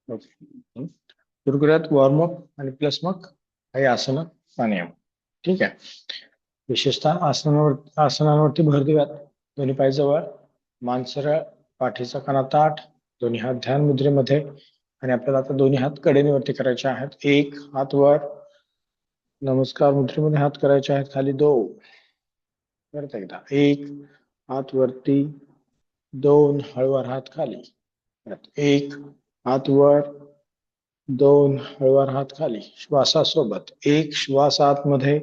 Okay. सुरू करूयात warm up आणि प्लस मग काही आसनं प्राणायाम. ठीक आहे. विशेषतः आसनांवरती भर देऊयात. दोन्ही पाय जवळ, मान सरळ, पाठीचा कणा ताठ, दोन्ही हात ध्यान मुद्रेमध्ये. आणि आपल्याला आता दोन्ही हात कडेनीवरती करायचे आहेत. एक हात वर नमस्कार मुद्रेमध्ये हात करायचे आहेत खाली. परत एकदा एक हात वरती, दोन हळूवार हात खाली. एक हात वर, दोन हळूवार हात खाली. श्वासासोबत एक श्वास आतमध्ये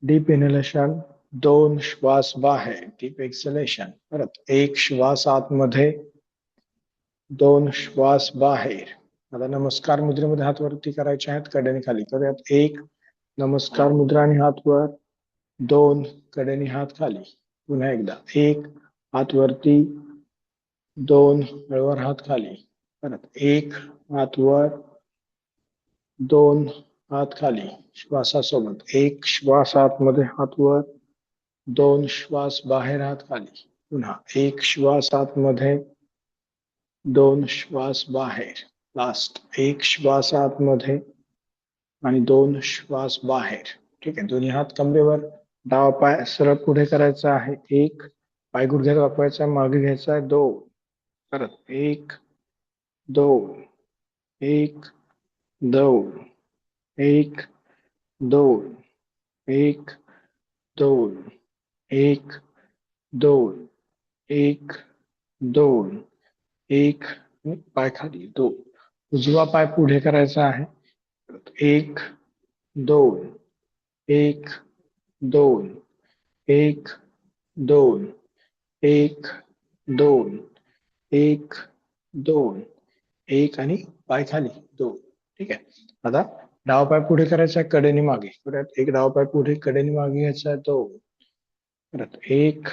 डीप इनहेलेशन, दोन श्वास बाहेर डीप एक्सलेशन. परत एक श्वास आतमध्ये, दोन श्वास बाहेर. आता नमस्कार मुद्रेमध्ये हात वरती करायचे आहेत, कडेने खाली करूयात. एक नमस्कार मुद्रा आणि हात वर, दोन कडेने हात खाली. पुन्हा एकदा एक हात वरती, दोन हळूवार हात खाली. परत एक हात वर, दोन हात खाली. श्वासासोबत एक श्वास आतमध्ये हात वर, दोन श्वास बाहेर हात खाली. पुन्हा एक श्वास आतमध्ये, दोन श्वास बाहेर. लास्ट एक श्वास आतमध्ये आणि दोन श्वास बाहेर. ठीक आहे. दोन्ही हात कमरेवर, डावा पाय सरळ पुढे करायचा आहे. एक पाय गुडघ्यात वाकवायचा, मागे घ्यायचा आहे. दोन. परत एक, दोन, एक, दोन, एक, दोन, एक, दोन, एक, दोन, एक, दोन, एक. पाय खाली. दोन. उजवा पाय पुढे करायचा आहे. एक, दोन, एक, दोन, एक, दोन, एक, दोन, एक, दोन, एक. आणि पाय खाली. दोन. ठीक आहे. आता डावा पाय पुढे करायचा आहे, कडेने मागे. परत एक डावा पाय पुढे कडेने मागे घ्यायचा आहे. दोन. परत एक,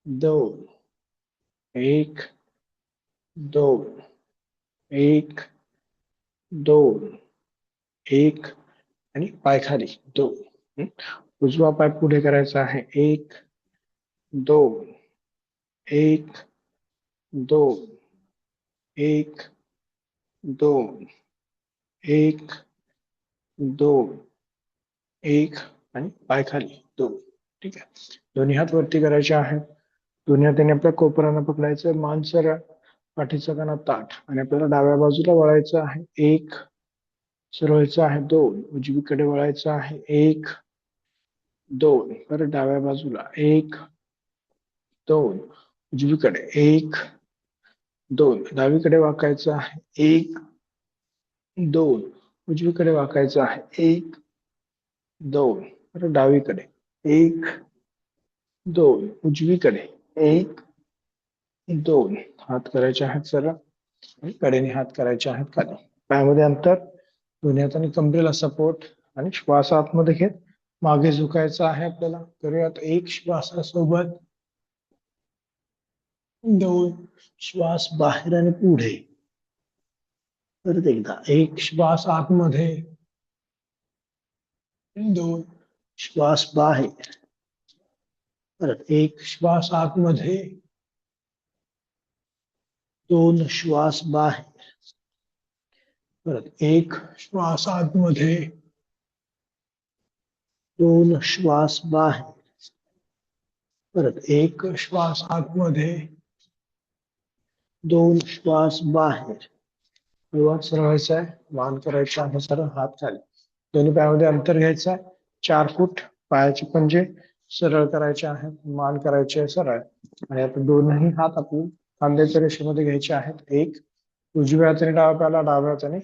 दोन, एक, दोन, एक, दोन, एक. आणि पाय खाली. दोन. उजवा पाय पुढे करायचा आहे. एक, दोन, एक, दोन, एक, दोन, एक, दोन, एक. आणि पाय खाली. दोन. ठीक आहे. दोन्ही हात वरती करायचे आहेत. दोन्ही हाताने आपल्या कोपरांना पकडायचं. मान सरळ, पाठीचा कणा ताठ. आणि आपल्याला डाव्या बाजूला वळायचं आहे. एक सरळायचं आहे. दोन उजवीकडे वळायचं आहे. एक, दोन. परत डाव्या बाजूला. एक, दोन उजवीकडे. एक, दोन. डावीकडे वाकायचं आहे. एक, दोन उजवीकडे वाकायचं आहे. एक, दोन. परत डावीकडे. एक, दोन उजवीकडे. एक, दोन. हात करायचे आहेत सरळ आणि कडेने हात करायचे आहेत खाली. पायामध्ये अंतर, दोन्ही हातांनी कमरेला सपोर्ट. आणि श्वास आतमध्ये घेत मागे झुकायचं आहे आपल्याला. करूयात. एक श्वासासोबत, दोन श्वास बाहेर आणि पुढे. परत एकदा एक श्वास आतमध्ये, दोन श्वास बाहेर. परत एक श्वास आतमध्ये, दोन श्वास बाहेर. परत एक श्वास आतमध्ये, दोन श्वास बाहेर. परत एक श्वास आतमध्ये, दोन श्वास बाहेर. सुरुवात सरळायचा आहे. मान करायचा आहे सरळ, हात खाली. दोन्ही पायामध्ये अंतर घ्यायचं आहे. 4 फूट. पायाचे पंजे सरळ करायचे आहेत. मान करायचे आहे सरळ. आणि आता दोनही हात आपण खांद्याच्या रेषेमध्ये घ्यायचे आहेत. एक उजव्या हाताने डाव्या पायाला, डाव्या हाताने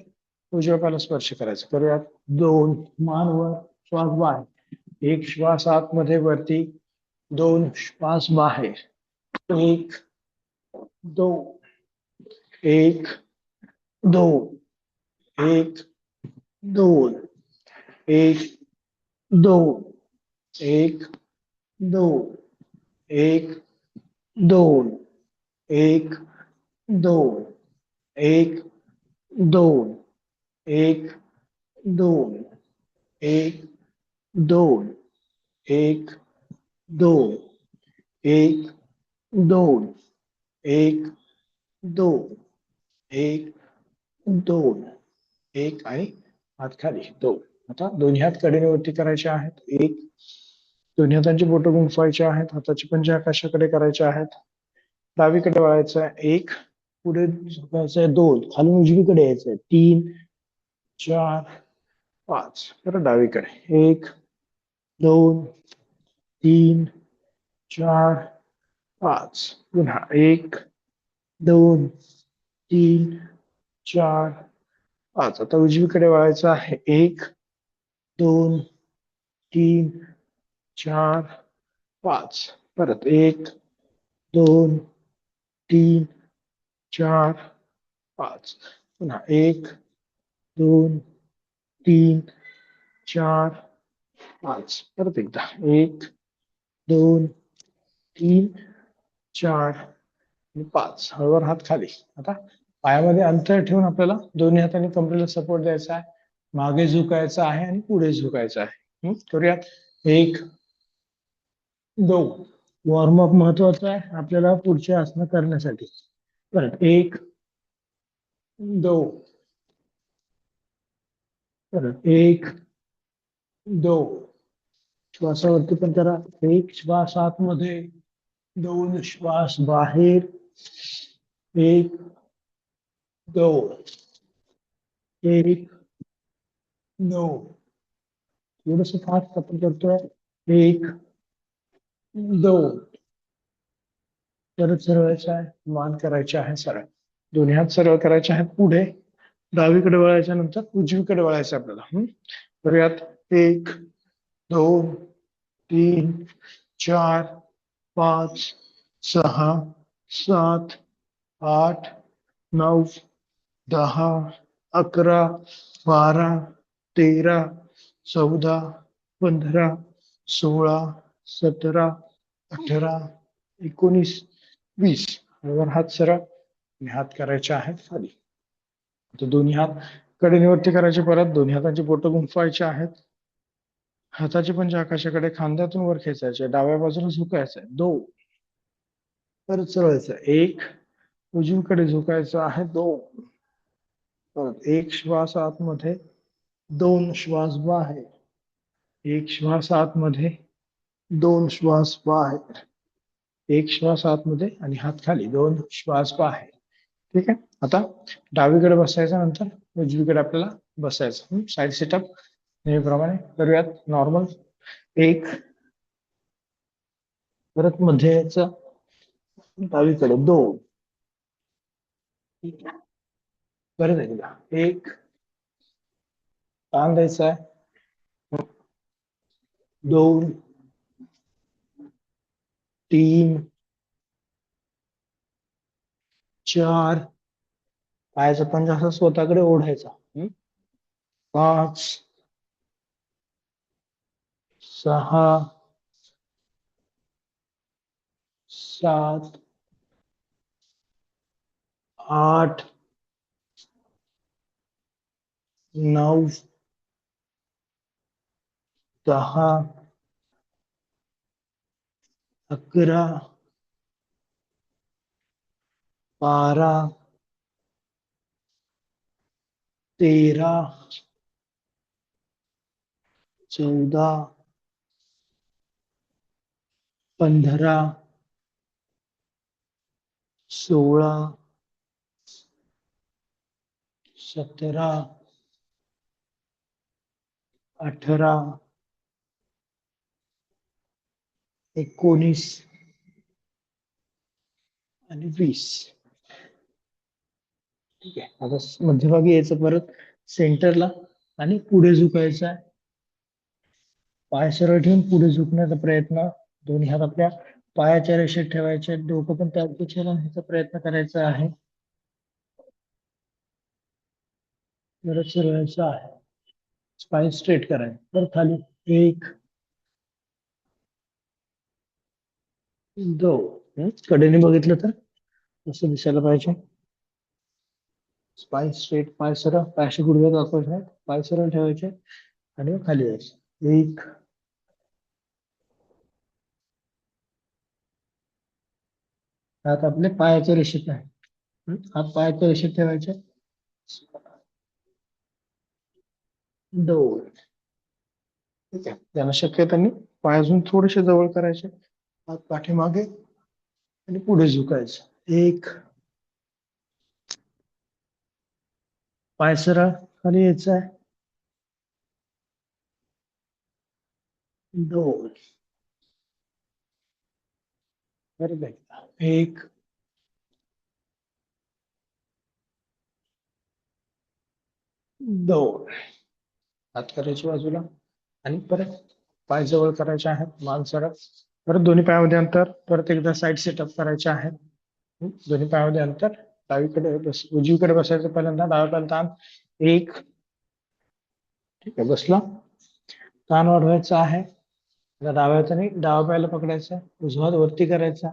उजव्या पायाला स्पर्श करायचं. करूयात. दोन मान वर, श्वास बाहेर. एक श्वास आतमध्ये वरती, दोन श्वास बाहेर. एक, दोन, एक, दोन, एक, दोन, एक, दोन, एक, दोन, एक, दोन, एक, दोन, एक, दोन, एक, दोन, एक, दोन, एक, दोन, एक, दोन, एक, दोन, एक, दोन, एक आणि हात खाली दोन. आता दोन्ही हात कडेने वरती करायचे आहेत. एक, दोन्ही हातांची बोटं गुंफवायची आहेत. हाताची पंजे आकाशाकडे करायचे आहेत. डावीकडे वळायचं आहे. एक, पुढे झुकायचं आहे. दोन, खालून उजवीकडे यायचं आहे. तीन, चार, पाच. परत डावीकडे. एक, दोन, तीन, चार, पाच. पुन्हा एक, दोन, तीन, चार, पाच. आता उजवीकडे वळायचं आहे. एक, दोन, तीन, चार, पाच. परत एक, दोन, तीन, चार, पाच. पुन्हा एक, दोन, तीन, चार, पाच. परत एकदा. एक, दोन, तीन, चार आणि पाच. हळूवार हात खाली. आता पायामध्ये अंतर ठेवून आपल्याला दोन्ही हातांनी कमरेला सपोर्ट द्यायचा आहे. मागे झुकायचं आहे आणि पुढे झुकायचं आहे. करूयात. एक, दोन. वॉर्मअप महत्वाचा आहे आपल्याला पुढचे आसनं करण्यासाठी. परत एक, दोन. परत एक, दोन. श्वासावरती पण करा. एक श्वास आतमध्ये, दोन श्वास बाहेर. एक, दोन, एक, दोन. थोडस फास्ट आपण करतोय. एक, दोन. परत सरळायचं आहे. मान करायचे आहे सरळ. दोन्ही हात सरळ करायचे आहेत पुढे. डावीकडे वळायच्या नंतर उजवीकडे वळायचं आपल्याला. करूयात. एक, दोन, तीन, चार, पाच, सहा, सात, आठ, नऊ, 10, 11, 12, 13, 14, 15, 16, 17, 18, 19, 20. वर हात सरळ आणि हात करायचे आहेत खाली. तर दोन्ही हात कडेवरती करायचे. परत दोन्ही हातांची बोटं गुंफवायची आहेत. हाताची पंजे आकाशाकडे खांद्यातून वर खेचायचे. डाव्या बाजूला झुकायचंय. दोन. परत सरळायचं. एक, उजवीकडे झुकायचं आहे. दोन. परत एक श्वास आतमध्ये, दोन श्वास बाहेर. एक श्वास आतमध्ये, दोन श्वास बाहेर. एक श्वास आतमध्ये आणि हात खाली. दोन श्वास बाहेर. ठीक आहे. आता डावीकडे बसायचं, नंतर उजवीकडे आपल्याला बसायचं. साईड सेटअप नेहमीप्रमाणे करूयात. नॉर्मल. एक, परत मध्ये यायचं. डावीकडे. दोन. परत एकदा. एक, ताण द्यायचा आहे. दोन, तीन, चार. पायाचा पंजा असा स्वतःकडे ओढायचा. पाच, सहा, सात, आठ, नऊ, 10, 11, 12, 13, 14, 15, 16, 17, 18, 19 आणि 20. ठीक आहे. आता मध्यभागी यायचं. परत सेंटरला आणि पुढे झुकायचं आहे. पाय सरळ ठेवून पुढे झुकण्याचा प्रयत्न. दोन्ही हात आपल्या पायाच्या रेषेत ठेवायचे. डोकं पण त्याच दिशेला न्यायचा प्रयत्न करायचा आहे. परत सरळायचं आहे. स्पाईन स्ट्रेट करायचं. परत खाली. एक, दोन. कडेने बघितलं तर असं दिसायला पाहिजे. Spine straight. पाय सरळ. पायाशी गुडघे दाखवायचे. पाय सरळ ठेवायचे आणि खाली यायचं. एक, हात आपले पायाच्या रेषेत आहे. हात पायाच्या रेषेत ठेवायचे. दोन. ठीक आहे, त्यांना शक्य आहे त्यांनी पाय अजून थोडेसे जवळ करायचे, हात पाठीमागे आणि पुढे झुकायचं. एक. पाय सरळ खाली यायचा आहे. दोन. परत एकदा. एक. दोन. हात करायचे बाजूला आणि परत पाय जवळ करायचे आहेत, मान सरळ. परत दोन्ही पायामध्ये अंतर, परत एकदा साईड सेटअप करायचे आहे. दोन्ही पायामध्ये अंतर. डावीकडे उजवीकडे बसायचं पहिल्यांदा, डाव्या पायाला ताण. एक. ठीक आहे, बसला. ताण वाढवायचा आहे. आता डाव्या हाताने डाव्या पायाला पकडायचा, उजवा हात वरती करायचा.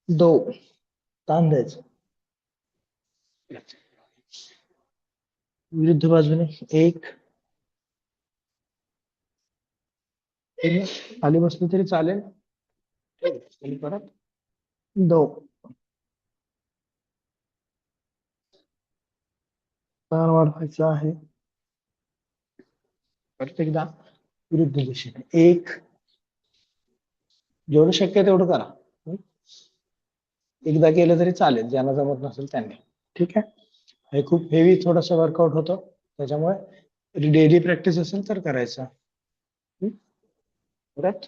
दोन. ताण द्यायचा. विरुद्ध बाजूने. एक. खाली बसलं तरी चालेल. आणि परत दोन. ताण वाढवायचा आहे. परत एकदा विरुद्ध दिशेने. एक. जेवढं शक्य आहे तेवढं करा. एकदा केलं तरी चालेल, ज्यांना जमत नसेल त्यांनी. ठीक आहे, हे खूप हेवी थोडस वर्कआउट होतं, त्याच्यामुळे डेली प्रॅक्टिस असेल तर करायचं. परत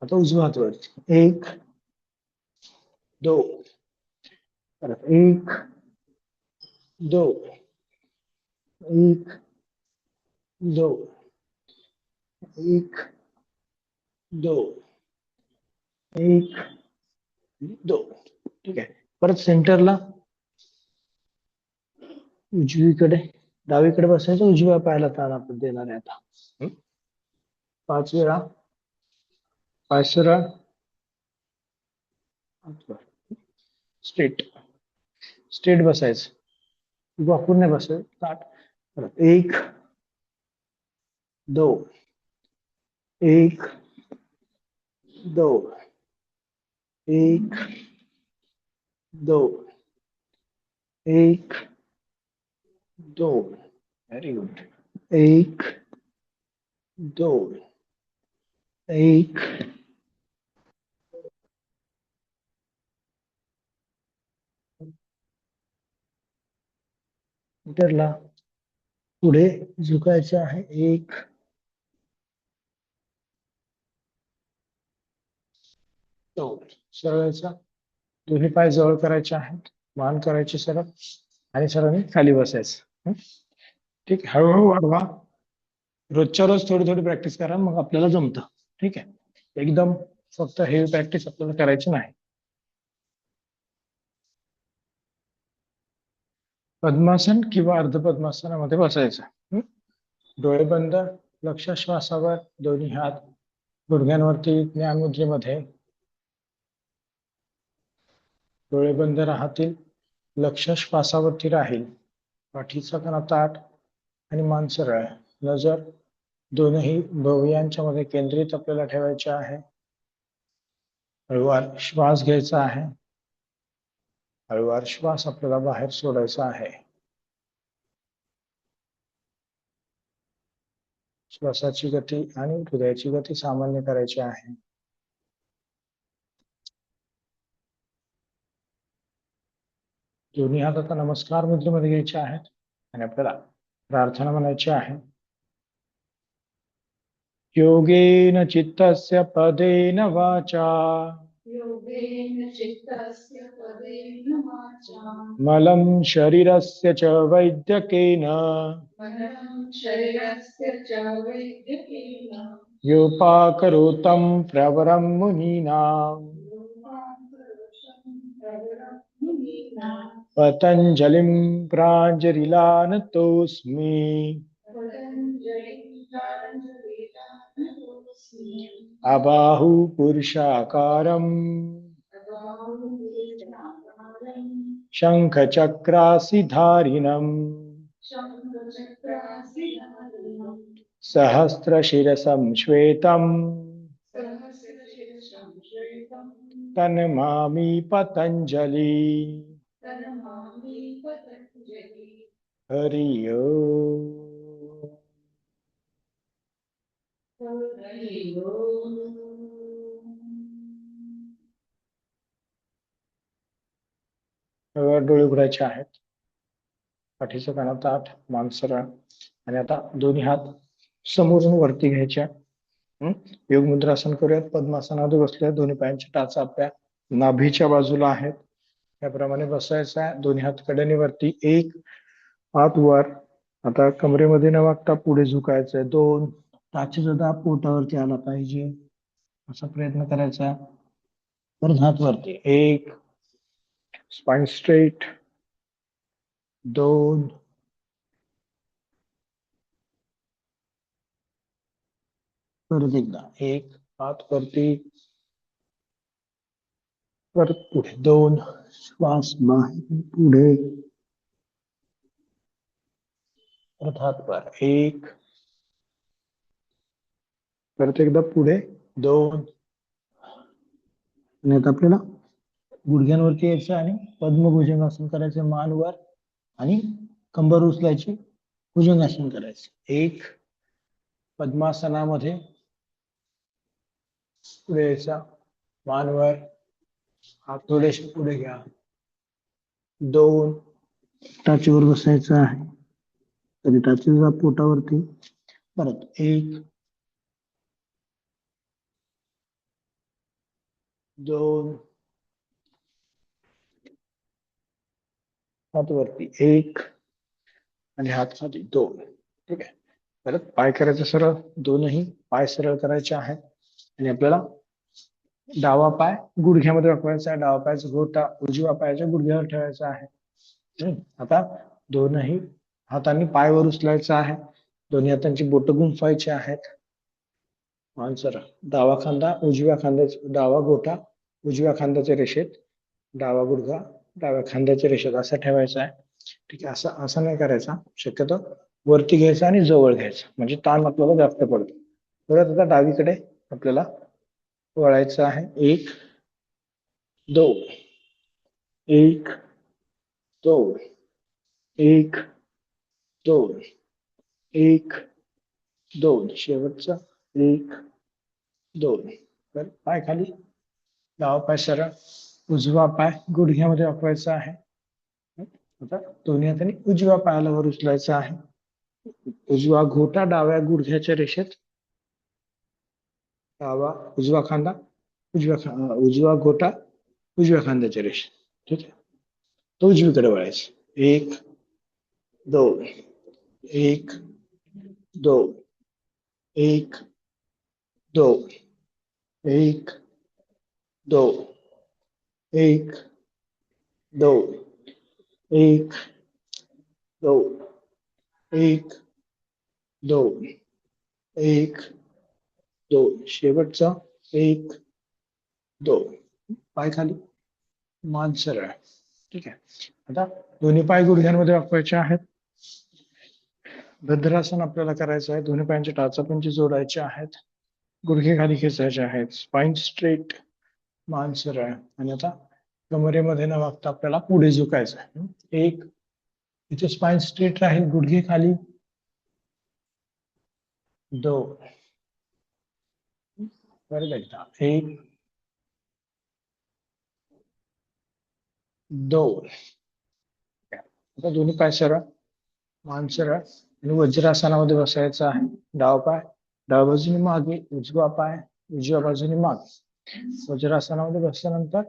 आता उजवा हात वरती. एक. दोन. परत एक. दोन. एक. दोन. एक. दोन. एक. दोन. ठीक आहे, परत सेंटरला उजवीकडे डावीकडे बसायचं, उजव्या पायाला ताण आपण देणार आहे आता. 5 वेळा. पाय सरळ. स्ट्रेट. स्ट्रेट बसायचं, वाकून नाही बसायचं, ताट. परत एक. दोन. एक. दोन. एक. दोन. एक. दोन. Very good. एक. दोन. एक. सेंटरला पुढे झुकायचे आहे. एक. दोन. सरळचा दोन्ही पाय जवळ करायचे आहेत, मान करायची सरळ आणि सरळ खाली बसायचं. ठीक आहे, हळूहळू वाढवा. रोजच्या रोज थोडी थोडी प्रॅक्टिस करा, मग आपल्याला जमतं. ठीक आहे, एकदम फक्त हेवी प्रॅक्टिस आपल्याला करायची नाही. पद्मासन किंवा अर्ध पद्मासनामध्ये बसायचं. डोळे बंद, लक्ष श्वासावर, दोन्ही हात गुडघ्यांवरती ज्ञान मुद्रेमध्ये. डोळे बंद राहतील, लक्ष श्वासावरती राहील. पाठीचा कणा ताठ आणि मान सरळ. नजर दोनही भुवयांच्या मध्ये केंद्रित आपल्याला ठेवायचे आहे. हळूवार श्वास घ्यायचा आहे, हळूवार श्वास आपल्याला बाहेर सोडायचा आहे. श्वासाची गती आणि हृदयाची गती सामान्य करायची आहे. दोन्ही हात आता नमस्कार मुद्रेमध्ये घ्यायचे आहेत आणि आपल्याला प्रार्थना म्हणायची आहे. योगेन चित्तस्य पदेन वाचा मलं शरीरस्य च वैद्यकेन योपाकरोतं प्रवरं मुनीनां पतञ्जलिं प्राञ्जलिलानतोऽस्मि अबाहु पुरुषाकारम् शङ्खचक्रासिधारिणम् सहस्रशिरसं श्वेतम् तन्मामि पतञ्जलि. हरि ओम्. डोळे उघडायचे आहेत. पाठीचा कणा ताठ, मान सरळ. आणि आता दोन्ही हात समोरून वरती घ्यायच्या. योग मुद्रासन करूयात. पद्मासनामध्ये बसल्या. दोन्ही पायांच्या टाचा आपल्या नाभीच्या बाजूला आहेत. त्याप्रमाणे बसायचं आहे. दोन्ही हात कडेने वरती. एक हात वर. आता कमरेमध्ये न वागता पुढे झुकायचंय. दोन, टाचेचा दाब पोटावरती आला पाहिजे असा प्रयत्न करायचा. परत हात वरती. एक, स्पाइन स्ट्रेट. दोन, परत एकदा. एक, हात वरती. परत पुढे. दोन, श्वास बाहेर पुढे. परत हात वर. एक, परत एकदा पुढे. दोन. आणि आता आपल्याला गुडघ्यांवरती यायचं आणि पद्मभुजंगासन करायचं. मान वर आणि कंबर उचलायची. भुजंगासन करायचं. एक, पद्मासनामध्ये पुढे यायचा. मान वर. हात थोडेसे पुढे घ्या. दोन, टाचेवर बसायचं आहे. तरी टाचेचा पोटावरती. परत एक, दोन, हात वरती. एक आणि हात खाली. दोन. ठीक आहे. परत पाय करायचं सरळ. दोनही पाय सरळ करायचे आहेत. आणि आपल्याला डावा पाय गुडघ्यामध्ये वाकवायचा आहे. डावा पायाचा घोटा उजव्या पायाच्या गुडघ्यावर ठेवायचा आहे. आता दोनही हातांनी पायवर उचलायचा आहे. दोन्ही हातांची बोट गुंफायची आहेत. मान सरळ. डावा खांदा उजव्या खांद्याच्या, डावा घोटा उजव्या खांद्याच्या रेषेत, डावा गुडघा डाव्या खांद्याच्या रेषेत असा ठेवायचा आहे. ठीक आहे. असं नाही करायचा. शक्यतो वरती घ्यायचा आणि जवळ घ्यायचा, म्हणजे ताण आपल्याला जास्त पडतो. परत आता डावीकडे आपल्याला वळायचं आहे. एक, दोन, एक, दोन, एक, दोन, एक, दोन. शेवटचा. एक, दोन. तर पाय खाली. डावा पाय सरळ. उजवा पाय गुडघ्यामध्ये वाकवायचा आहे. आता दोन्ही हातांनी उजव्या पायाला वर उचलायचा आहे. उजवा घोटा डाव्या गुडघ्याच्या रेषेत. डावा उजवा खांदा उजवा घोटा उजव्या खांद्याच्या रेषेत. ठीक आहे. तो उजवीकडे वळायचा. एक, दोन, एक, दोन, एक, दोन, एक, दोन, एक, दोन, एक, दोन, एक, दोन, एक, दोन. शेवटचा. एक, दोन. पाय खाली. मान सरळ. ठीक आहे. आता दोन्ही पाय गुडघ्यांमध्ये वाकवायचे आहेत. भद्रासन आपल्याला करायचं आहे. दोन्ही पायांच्या टाचापंची जोडायचे आहेत. गुडघे खाली खेचायचे आहेत. Spine straight. मान सरळ. आणि आता कमरेमध्ये न वागता आपल्याला पुढे झुकायचं आहे. एक, इथे स्पाइन स्ट्रेट राहील. गुडघे खाली. दोन. परत एकदा. एक, दोन. आता दोन्ही पाय सरळ. मान सरळ. आणि वज्रासनामध्ये बसायचं आहे. डावा पाय डाव्या बाजूने मागे. उजवा पाय उजव्या बाजूने मागे. वज्रासनामध्ये बसल्यानंतर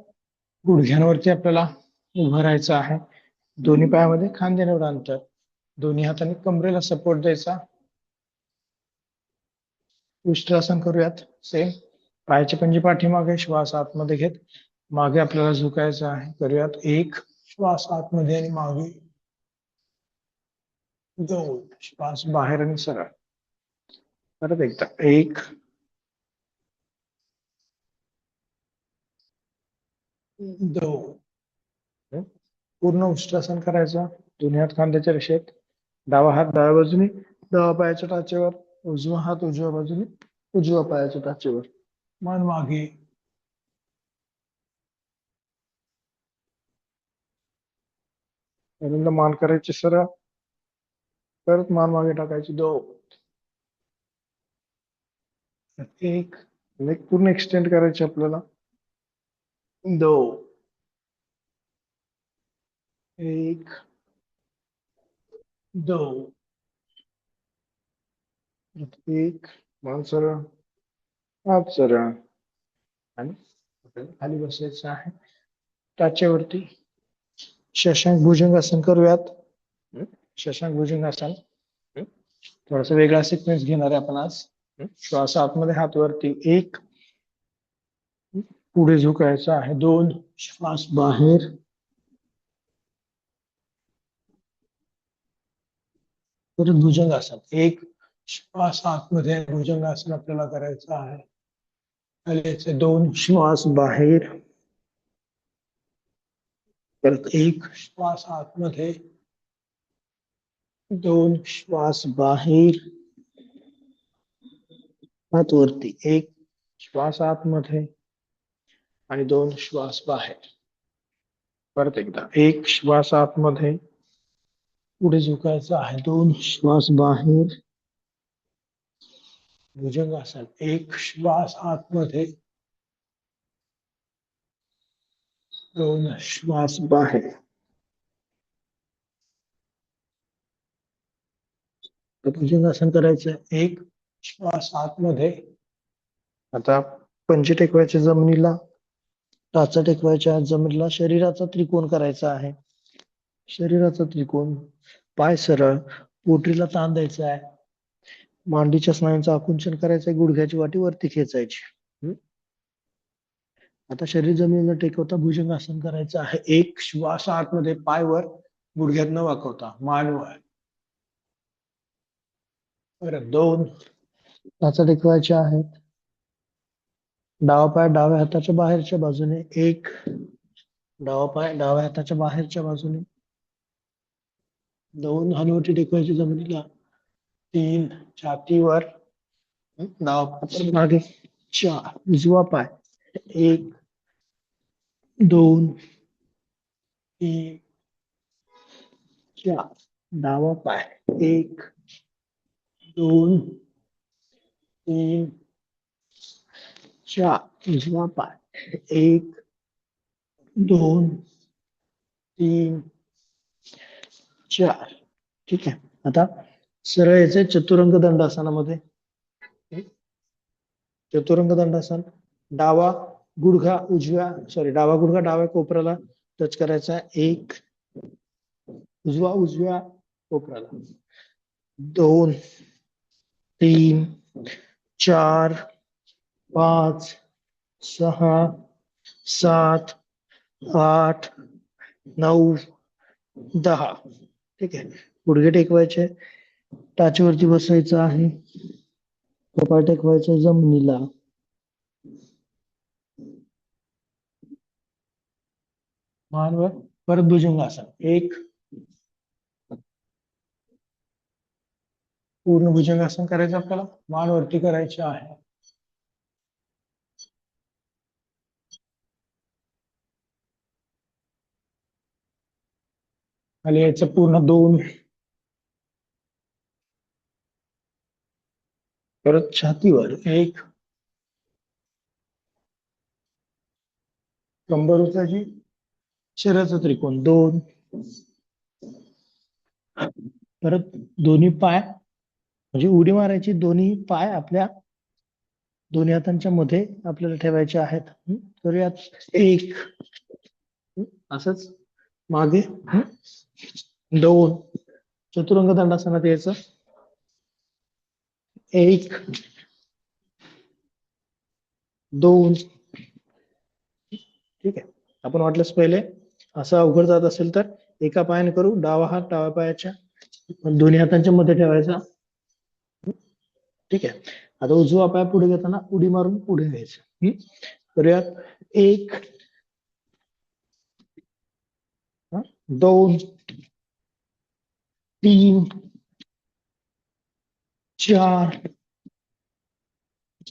गुडघ्यांवरती आपल्याला उभं राहायचं आहे. दोन्ही पायामध्ये खांद्यावर अंतर. दोन्ही हातांनी कमरेला सपोर्ट द्यायचा. उष्ट्रासन करूयात. सेम. पायाची पंजी पाठीमागे. श्वास आतमध्ये घेत मागे आपल्याला झुकायचं आहे. करूयात. एक, श्वास आतमध्ये आणि मागे. दोन, श्वास बाहेर आणि सरळ. परत एकदा. एक, दोन. पूर्ण उष्ट्रासन करायचं. दोन्ही हात खांद्याच्या रेषेत. डावा हात डाव्या बाजूने डावा पायाच्या टाचेवर. उजवा हात उजव्या बाजूने उजव्या पायाच्या टाचेवर. मान मागे. पहिल्यांदा मान करायची सरळ. परत मान मागे टाकायची. दोन, एक लेग पूर्ण एक्सटेंड करायचे आपल्याला. दो, एक, दो, एक, मान सरळ, हात सरळ, आणि आपल्याला खाली बसायचं आहे टाचेवरती. शशांक भुजंगासन करूयात. शशांक भुजंगासन थोडासा वेगळा सिक्वेन्स घेणार आहे आपण आज. श्वास आतमध्ये, हात वरती. एक, पुढे झुकायचं आहे. दोन, श्वास बाहेर. परत भुजंगासन. एक, श्वास आतमध्ये, भुजंगासन आपल्याला करायचं आहे. खाली दोन, श्वास बाहेर. परत एक, श्वास आतमध्ये, दोन, श्वास बाहेर, हात वरती. एक, श्वास आतमध्ये आणि दोन, श्वास बाहेर. परत एकदा, एक, श्वास आतमध्ये, पुढे झुकायचं आहे. दोन, श्वास बाहेर, भुजंगासन. एक, श्वास आतमध्ये, दोन, श्वास बाहेर. भुजंगासन करायचं. एक, श्वास आतमध्ये. आता पंजे टेकवायचे जमिनीला, टाचा टेकवायच्या जमिनीला. शरीराचा त्रिकोण करायचा आहे. शरीराचा त्रिकोण. पाय सरळ, पोटरीला ताण द्यायचा आहे. मांडीच्या स्नायूंचं आकुंचन करायचंय. गुडघ्याची वाटी वरती खेचायची. आता शरीर जमिनीला टेकवता भुजंगासन करायचं आहे. एक, श्वास आतमध्ये, पाय वर, गुडघ्यात न वाकवता, मान वर. परत दोन, टाचा टेकवायच्या आहेत. डावा पाय डाव्या हाताच्या बाहेरच्या बाजूने. एक, डावा पाय डाव्या हाताच्या बाहेरच्या बाजूने. दोन, हनुवटी टेकवायची जमिनीला. तीन, छातीवर, डावा पाय मागे. चार, उजवा पाय. एक, दोन, तीन, चार, डावा पाय. एक, दोन, तीन, चार, उजवा पाय. एक, दोन, तीन, चार. ठीक आहे. आता सरळ यायचे चतुरंग दंडासनामध्ये. चतुरंग दंडासन. डावा गुडघा डावा गुडघा डाव्या कोपऱ्याला टच करायचा. एक, उजव्या कोपऱ्याला. दोन, तीन, चार, पाच, सहा, सात, आठ, नऊ, 10. ठीक आहे. गुडघे टेकवायचे, टाचेवरती बसायचं आहे. कपाळ टेकवायचं जमिनीला. मानवर. परत भुजंगासन. एक, पूर्ण भुजंगासन करायचं आपल्याला. मान वरती करायचे आहे. खाली यायचं पूर्ण. दोन, परत छातीवर. एक, कंबर उचलायची, शरीराचा त्रिकोण. दोन, परत दोन्ही पाय म्हणजे उडी मारायची. दोन्ही पाय आपल्या दोन्ही हातांच्या मध्ये आपल्याला ठेवायचे आहेत. करूयात. एक, असंच मागे. दोन, चतुरंग दंडासनात यायचं. एक, दोन. ठीक आहे. आपण वाटल्यास पहिले असं अवघड जात असेल तर एका पायाने करू. डावा हात डाव्या पायाच्या दोन्ही हातांच्या मध्ये ठेवायचा. ठीक आहे. आता उजवा पाय पुढे घेताना उडी मारून पुढे घ्यायचं. करूयात. एक, दोन, तीन, चार,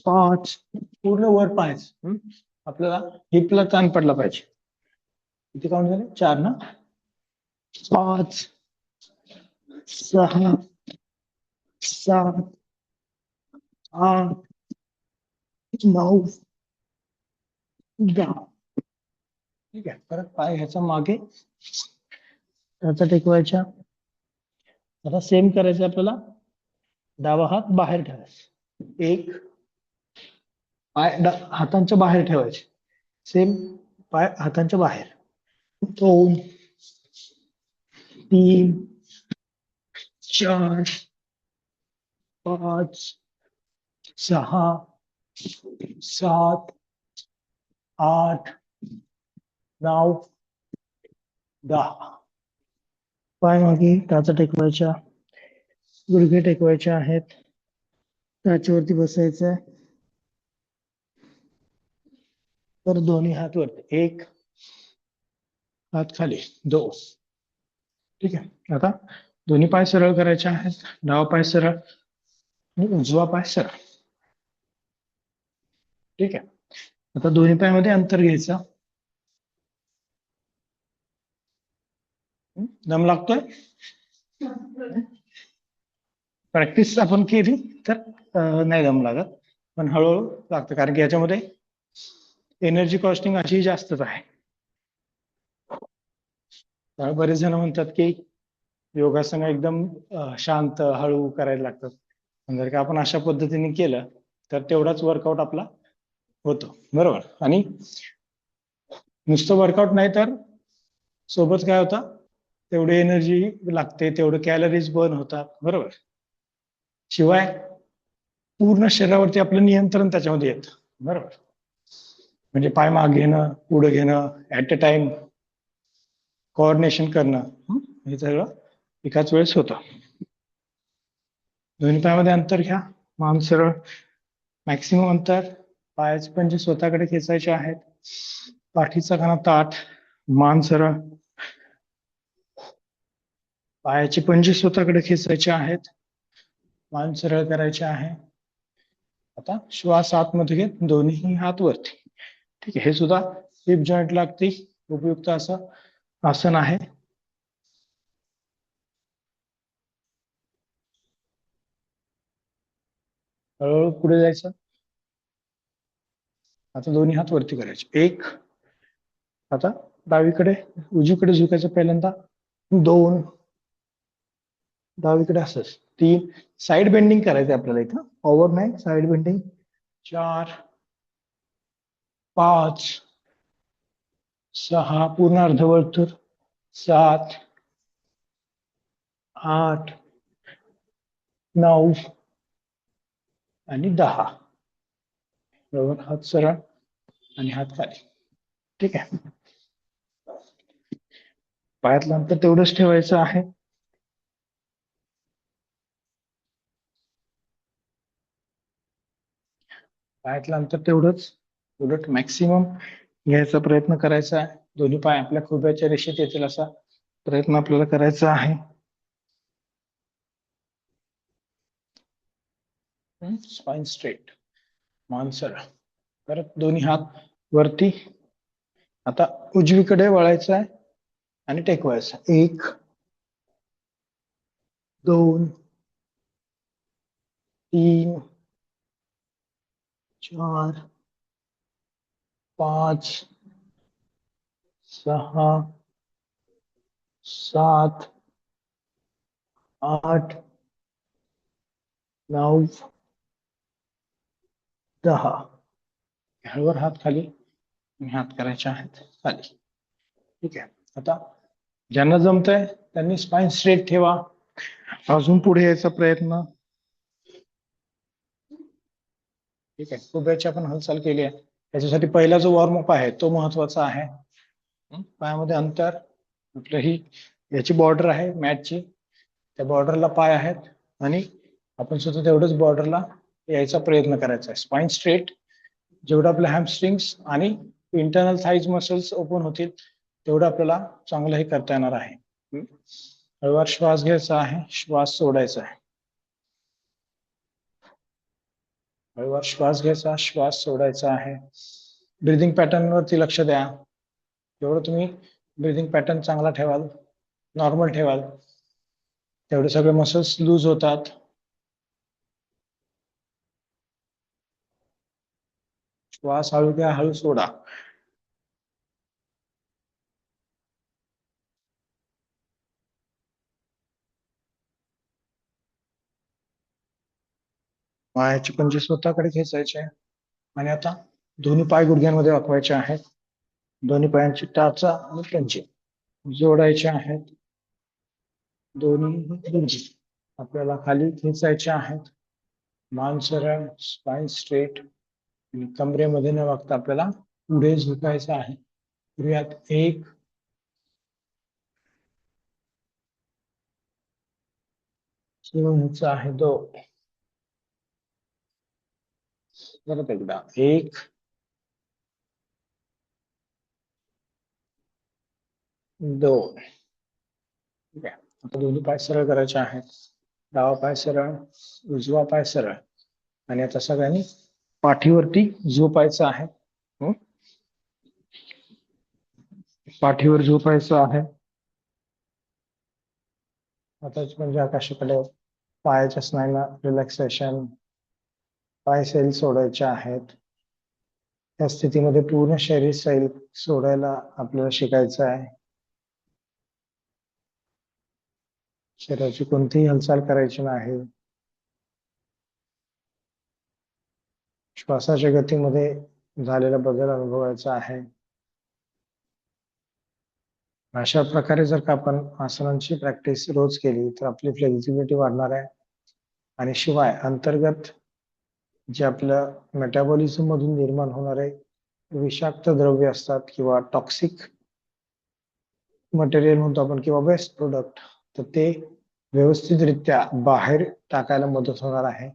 पाच. पूर्ण वर पायच. आपल्याला हिपला ताण पडला पाहिजे. किती काउंट झाले? 4 ना. 5, 6, 7, 8, 9 10. ठीक आहे. परत पाय ह्याचा मागे त्याचा टेकवायच्या. आता सेम करायचं आपल्याला. डावा हात बाहेर ठेवायचा. एक पाय हातांच्या बाहेर ठेवायचे. सेम पाय हातांच्या बाहेर. 2 3 4 5 6 7 8 9 10. पाय मागे टाचा टेकवायच्या. गुडघे टेकवायचे आहेत. टाचेवरती बसायचंय. तर दोन्ही हात वरती. एक हात खाली. 2. ठीक आहे. आता दोन्ही पाय सरळ करायचे आहेत. डावा पाय सरळ आणि उजवा पाय सरळ. ठीक आहे. आता दोन्ही पायामध्ये अंतर घ्यायचं. दम लागतोय. प्रॅक्टिस आपण केली तर नाही दम लागत, पण हळूहळू लागतं, कारण की याच्यामध्ये एनर्जी कॉस्टिंग अशी जास्तच आहे. बरेच जण म्हणतात की योगासन एकदम शांत हळू करायला लागतात. जर का आपण अशा पद्धतीने केलं तर तेवढाच वर्कआउट आपला होतो. बरोबर. आणि नुसतं वर्कआउट नाही तर सोबत काय होतं, तेवढी एनर्जी लागते, तेवढे कॅलरीज बर्न होतात. बरोबर. शिवाय पूर्ण शरीरावरती आपलं नियंत्रण त्याच्यामध्ये येतं. बरोबर. म्हणजे पाय माग घेणं, पुढे घेणं, ऍट अ टाइम कोऑर्डिनेशन करणं, हे सगळं एकाच वेळेस होतं. दोन्ही पायामध्ये अंतर घ्या. मान सरळ. मॅक्सिमम अंतर. पायाचे पंजे स्वतःकडे खेचायचे आहेत. पाठीचा कणा ताठ. मान सरळ. पायाचे पंजे स्वतःकडे खेचायचे आहेत. मान सरळ करायचे आहे. आता श्वास आतमध्ये घेत दोन्ही हात वरती. ठीक आहे. हे सुद्धा हिप जॉईंट लागते उपयुक्त असं आसन आहे. हळूहळू पुढे जायचं. आता दोन्ही हात वरती करायचे. एक. आता डावीकडे उजवीकडे झुकायचं पहिल्यांदा. 2. डावीकडे असंच. 3. साईड बेंडिंग करायचं आपल्याला इथं, ओव्हर नाही, साईड बेंडिंग. 4 5 6 पूर्ण अर्धवर्तुळ. 7 8 9 आणि 10. बरोबर. हात सरळ आणि हात खाली. ठीक आहे. पायातलं अंतर तेवढंच ठेवायचं आहे. पायातलं अंतर तेवढंच, उलट मॅक्सिमम घ्यायचा प्रयत्न करायचा आहे. दोन्ही पाय आपल्या खुब्याच्या रेषेत येतील असा प्रयत्न आपल्याला करायचा आहे. Spine straight. मान सरळ. परत दोन्ही हात वरती. आता उजवीकडे वळायचं आहे आणि टेकवायचं. 1 2 3 4 5 6 7 8 9 10. हळूवर हात खाली आणि हात करायचे आहेत खाली. ठीक आहे. आता ज्यांना जमतंय त्यांनी स्पाइन स्ट्रेट ठेवा. अजून पुढे यायचा प्रयत्न. ठीक आहे. खुब्याची आपण हालचाल केली आहे. त्याच्यासाठी पहिला जो वॉर्मअप आहे तो महत्वाचा आहे. पायामध्ये अंतर. आपलं ही याची बॉर्डर आहे मॅटची, त्या बॉर्डरला पाय आहेत आणि आपण सुद्धा तेवढंच बॉर्डरला यायचा प्रयत्न करायचा आहे. Spine straight. जेवढं आपलं हॅमस्ट्रिंग्स आणि इंटरनल थाईज मसल्स ओपन होतील तेवढं आपल्याला चांगलं हे करता येणार आहे. हळूवार श्वास घ्यायचा आहे, श्वास सोडायचा आहे. हळूवार श्वास घ्यायचा, श्वास सोडायचा आहे. ब्रिदिंग पॅटर्न वरती लक्ष द्या. जेवढं तुम्ही ब्रिदिंग पॅटर्न चांगला ठेवाल, नॉर्मल ठेवाल, तेवढे सगळे मसल्स लूज होतात. श्वास हळू घ्या, हळू सोडा. पायाचे पंजे स्वतःकडे खेचायचे आणि आता दोन्ही पाय गुडघ्यांमध्ये वाकवायचे आहेत. दोन्ही पायांची टाचा आणि पंजे जोडायचे आहेत. दोन्ही पंजे आपल्याला खाली खेचायचे आहेत. मान सरळ, स्पाइन स्ट्रेट आणि कमरेमध्ये न वागता आपल्याला पुढे झुकायचं आहे. करूयात. एक, आहे दोन. परत एकदा. एक, दोन. ठीक आहे. आता दोन्ही पाय सरळ करायचे आहेत. डावा पाय सरळ, उजवा पाय सरळ. आणि आता सगळ्यांनी पाठीवरती झोपायचं आहे. पाठीवर झोपायचं आहे. आताच म्हणजे आकाशाकडे पायाच्या स्नायूला रिलॅक्सेशन, पाय सैल सोडायचे आहेत. त्या स्थितीमध्ये पूर्ण शरीर सैल सोडायला आपल्याला शिकायचं आहे. शरीराची कोणतीही हालचाल करायची नाही. श्वासाच्या गतीमध्ये झालेला बदल अनुभवायचा आहे. अशा प्रकारे जर का आपण आसनांची प्रॅक्टिस रोज केली तर आपली फ्लेक्झिबिलिटी वाढणार आहे. आणि शिवाय अंतर्गत जे आपलं मेटाबॉलिझम मधून निर्माण होणारे विषाक्त द्रव्य असतात किंवा टॉक्सिक मटेरियल म्हणतो आपण किंवा वेस्ट प्रोडक्ट, तर ते व्यवस्थितरित्या बाहेर टाकायला मदत होणार आहे.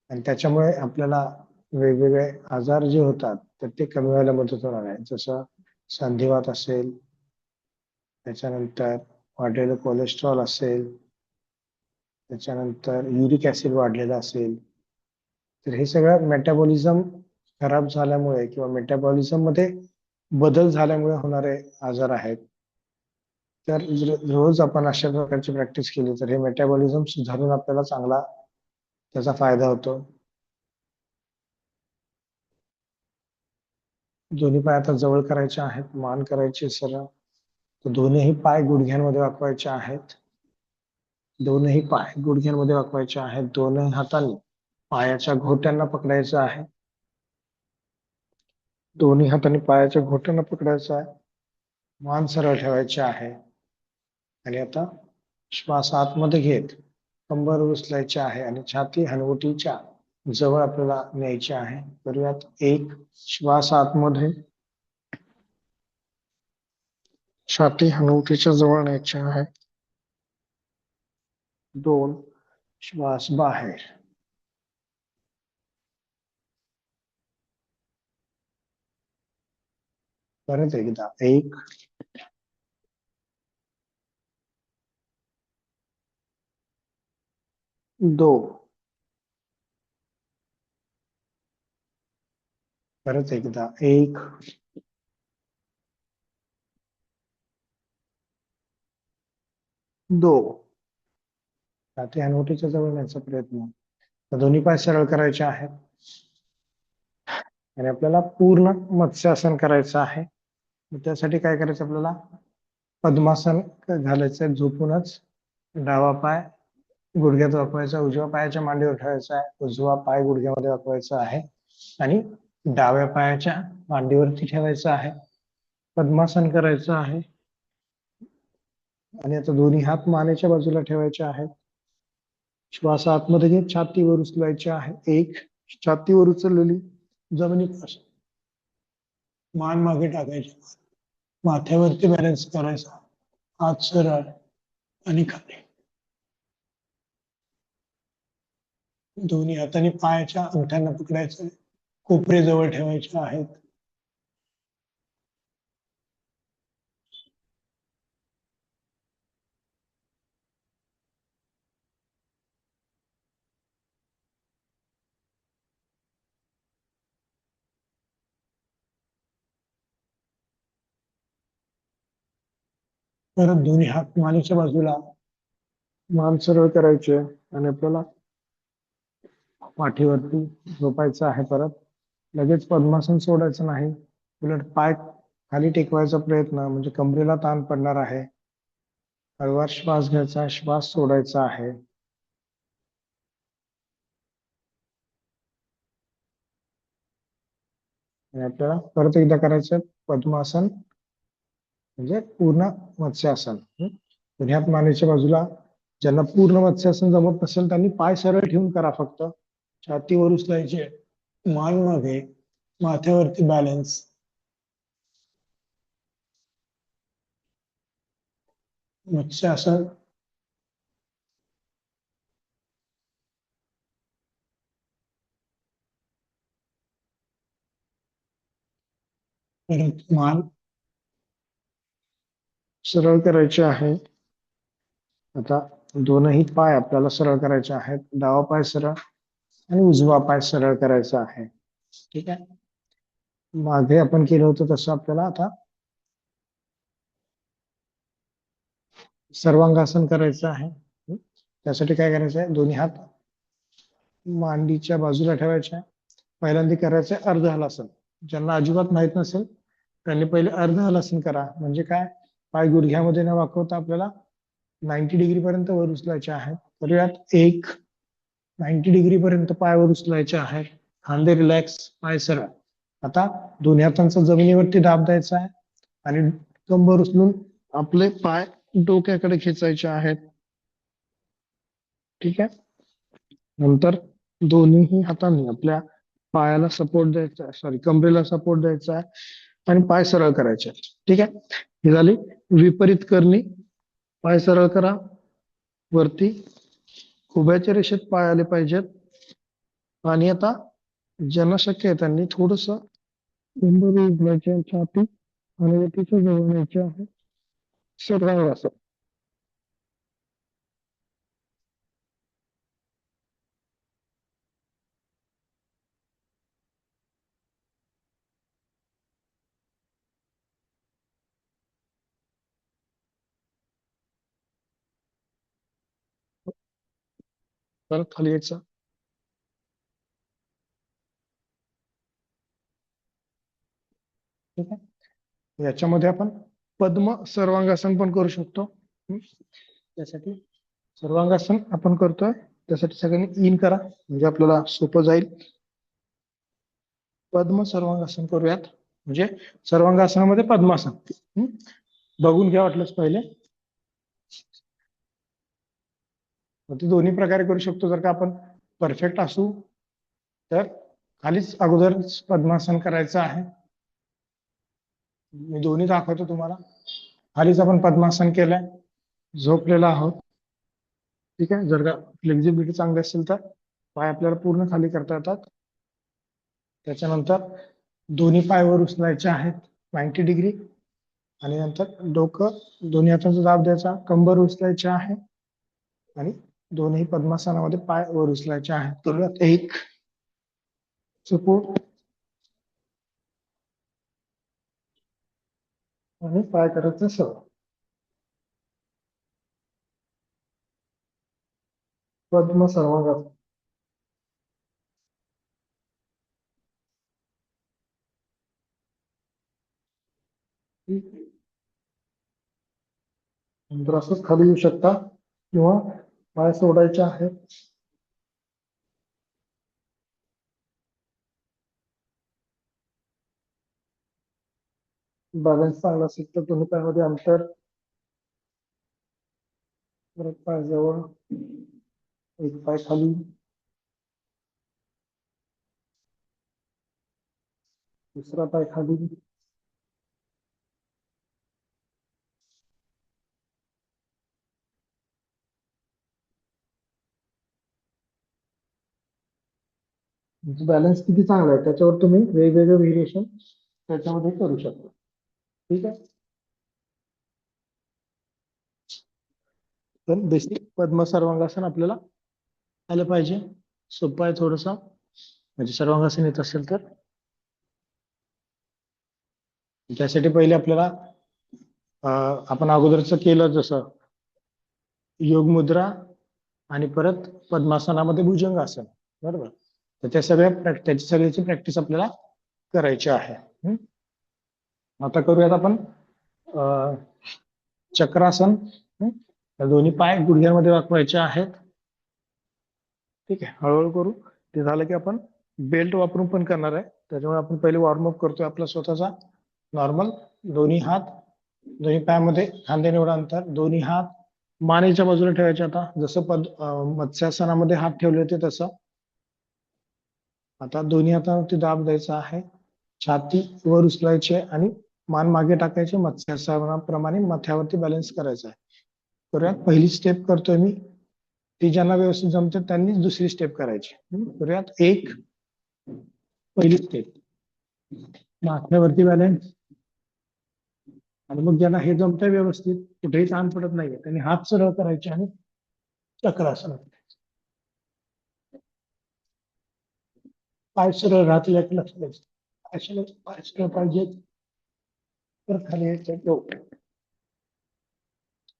आणि त्याच्यामुळे आपल्याला वेगवेगळे आजार जे होतात तर ते कमी व्हायला मदत होणार आहे. जसं संधिवात असेल, त्याच्यानंतर वाढलेलं कोलेस्ट्रॉल असेल, त्याच्यानंतर युरिक ऍसिड वाढलेलं असेल, तर हे सगळं मेटाबॉलिझम खराब झाल्यामुळे किंवा मेटाबॉलिझम मध्ये बदल झाल्यामुळे होणारे आजार आहेत. तर रोज आपण अशा प्रकारची प्रॅक्टिस केली तर हे मेटाबॉलिझम सुधारून आपल्याला चांगला त्याचा फायदा होतो. दोन्ही पाय आता जवळ करायचे आहेत, मान करायची सरळ. तर दोन्ही पाय गुडघ्यांमध्ये वाकवायचे आहेत. दोनही पाय गुडघ्यांमध्ये वाकवायचे आहेत. दोन्ही हातांनी पायाच्या घोट्यांना पकडायचं आहे. दोन्ही हातांनी पायाच्या घोट्यांना पकडायचं आहे. मान सरळ ठेवायचे आहे. आणि आता श्वास आतमध्ये घेत कंबर उचलायचे आहे आणि छाती हनवटीच्या जवळ आपल्याला न्यायची आहे. करूयात. एक, श्वास आतमध्ये, छाती हनवटीच्या जवळ न्यायची आहे. दोन, श्वास बाहेर. परत एकदा. एक, दो. परत एकदा. एक, दो. छाती हनवटीच्या जवळ न्यायचा प्रयत्न. दोन्ही पाय सरळ करायचे आहेत आणि आपल्याला पूर्ण मत्स्यासन करायचं आहे. त्यासाठी काय करायचं आपल्याला, पद्मासन घालायचं. झोपूनच डावा पाय गुडघ्यात वाकवायचा, उजव्या पायाच्या मांडीवर ठेवायचा आहे. उजवा पाय गुडघ्यामध्ये वाकवायचा आहे आणि डाव्या पायाच्या मांडीवरती ठेवायचा आहे. पद्मासन करायचं आहे. आणि आता दोन्ही हात मानेच्या बाजूला ठेवायचे आहेत. श्वास आतमध्ये घेत छातीवर उचलायचे आहे. एक, छातीवर उचललेली जमिनीपासून मान मागे टाकायची, माथ्यावरती बॅलन्स करायचा, हात सरळ आणि खाली. दोन्ही हाताने पायाच्या अंगठ्यांना पकडायचं, कोपरे जवळ ठेवायचे आहेत. परत दोन्ही हात मानेच्या बाजूला, मान सरळ करायचे आणि आपल्याला पाठीवरती झोपायचं आहे. परत लगेच पद्मासन सोडायचं नाही, उलट पाय खाली टेकवायचा प्रयत्न, म्हणजे कमरेला ताण पडणार आहे. हळूवार श्वास घ्यायचा, श्वास सोडायचा आहे. आणि आपल्याला परत एकदा करायचं पद्मासन, म्हणजे पूर्ण मत्स्यासन. ह्यात मानेच्या बाजूला ज्यांना पूर्ण मत्स्यासन जमत नसेल त्यांनी पाय सरळ ठेवून करा फक्त. छातीवर उचलायचे, मान मागे, माथ्यावरती बॅलन्स. मत्स्यासन. परत मान सरळ करायचे आहे. आता दोनही पाय आपल्याला सरळ करायचे आहेत. डावा पाय सरळ आणि उजवा पाय सरळ करायचा आहे. ठीक आहे. मागे आपण केलं होतं तसं आपल्याला आता सर्वांगासन करायचं आहे. त्यासाठी काय करायचं आहे, दोन्ही हात मांडीच्या बाजूला ठेवायचे. पहिल्यांदा करायचं अर्ध हलासन. ज्यांना अजिबात माहित नसेल त्यांनी पहिले अर्ध हलासन करा. म्हणजे काय, पाय गुडघ्यामध्ये न वाकवता आपल्याला 90 डिग्री पर्यंत वर उचलायचे आहेत. तर यात एक 90 डिग्री पर्यंत पाय वर उचलायचे आहेत. खांदे रिलॅक्स, पाय सरळ. आता दोन्ही हातांचा जमिनीवरती दाब द्यायचा आहे आणि कंबर उचलून आपले पाय डोक्याकडे खेचायचे आहेत. ठीक आहे. नंतर दोन्ही हातांनी आपल्या पायाला सपोर्ट द्यायचा, सॉरी कमरेला सपोर्ट द्यायचा आहे आणि पाय सरळ करायचे. ठीक आहे. ही झाली विपरीत करणी. पाय सरळ करा, वरती उभ्याच्या रेषेत पाय आले पाहिजेत. आणि आता ज्यांना शक्य आहे त्यांनी थोडस कंबर उचलायचे, छाती आणि वरतीच्या जवळ न्यायचे आहे. सर्वांगासन. परत खाली यायचं. ठीक आहे. याच्यामध्ये आपण पद्म सर्वांगासन पण करू शकतो. त्यासाठी सर्वांगासन आपण करतोय, त्यासाठी सगळ्यांनी इन करा म्हणजे आपल्याला सोपं जाईल. पद्म सर्वांगासन करूयात, म्हणजे सर्वांगासनामध्ये पद्मासन. बघून घ्या वाटलंच पहिले. ते दोन्ही प्रकारे करू शकतो. जर का आपण परफेक्ट असू तर खालीच अगोदर पद्मासन करायचं आहे. मी दोन्ही दाखवतो तुम्हाला. खालीच आपण पद्मासन केलंय, झोपलेला आहोत. ठीक आहे. जर का फ्लेक्झिबिलिटी चांगली असेल तर पाय आपल्याला पूर्ण खाली करता येतात. त्याच्यानंतर दोन्ही पायवर उचलायचे आहेत 90 डिग्री. आणि नंतर डोकं दोन्ही हातांचा दाब द्यायचा, कंबर उचलायची आहे आणि दोन्ही पद्मासनामध्ये पाय वर उचलायचे आहेत. करूयात. एक सपोर्ट आणि पाय करायचं सरळ. पद्म सर्वांगासन. नंतर असंच खाली येऊ शकता किंवा पाय सोडायचे आहेत. बॅलन्स चांगला असेल तर दोन्ही पायामध्ये अंतर, परत पाय जवळ, एक पाय खाली, दुसरा पाय खाली. बॅलन्स किती चांगला आहे त्याच्यावर तुम्ही वेगवेगळे व्हेरिएशन त्याच्यामध्ये करू शकता. ठीक आहे. पण बेसिक पद्म सर्वांगासन आपल्याला आलं पाहिजे. सोपं आहे थोडस, म्हणजे सर्वांगासन येत असेल तर. त्यासाठी पहिले आपल्याला आपण अगोदरच केलं जसं योग मुद्रा आणि परत पद्मासनामध्ये भुजंगासन, बरोबर. तर त्याची सगळ्याची प्रॅक्टिस आपल्याला करायची आहे. आता करूयात आपण चक्रासन. दोन्ही पाय गुडघ्यामध्ये वाकवायचे आहेत. ठीक आहे, हळूहळू करू. ते झालं की आपण बेल्ट वापरून पण करणार आहे. त्याच्यामुळे आपण पहिले वॉर्मअप करतोय आपला स्वतःचा नॉर्मल. दोन्ही हात दोन्ही पायामध्ये खांद्याने एवढं अंतर, दोन्ही हात मानेच्या बाजूला ठेवायचे. आता जसं मत्स्यासनामध्ये हात ठेवले होते तसं आता दोन्ही हातावरती दाब द्यायचा आहे. छाती वर उचलायची आणि मान मागे टाकायचे. मत्स्यासनाप्रमाणे माथ्यावरती बॅलन्स करायचा आहे. करूयात. पहिली स्टेप करतोय मी, ती ज्यांना व्यवस्थित जमते त्यांनीच दुसरी स्टेप करायची. करूयात. एक, पहिली स्टेप माथ्यावरती बॅलन्स. आणि मग ज्यांना हे जमतंय व्यवस्थित, कुठेही ताण पडत नाहीये, त्यांनी हात सरळ करायचे आणि चक्रासन. पाय सरळ राहतील याकडे लक्ष द्यायचं. पाय सरळ पाहिजे तर खाली यायचं.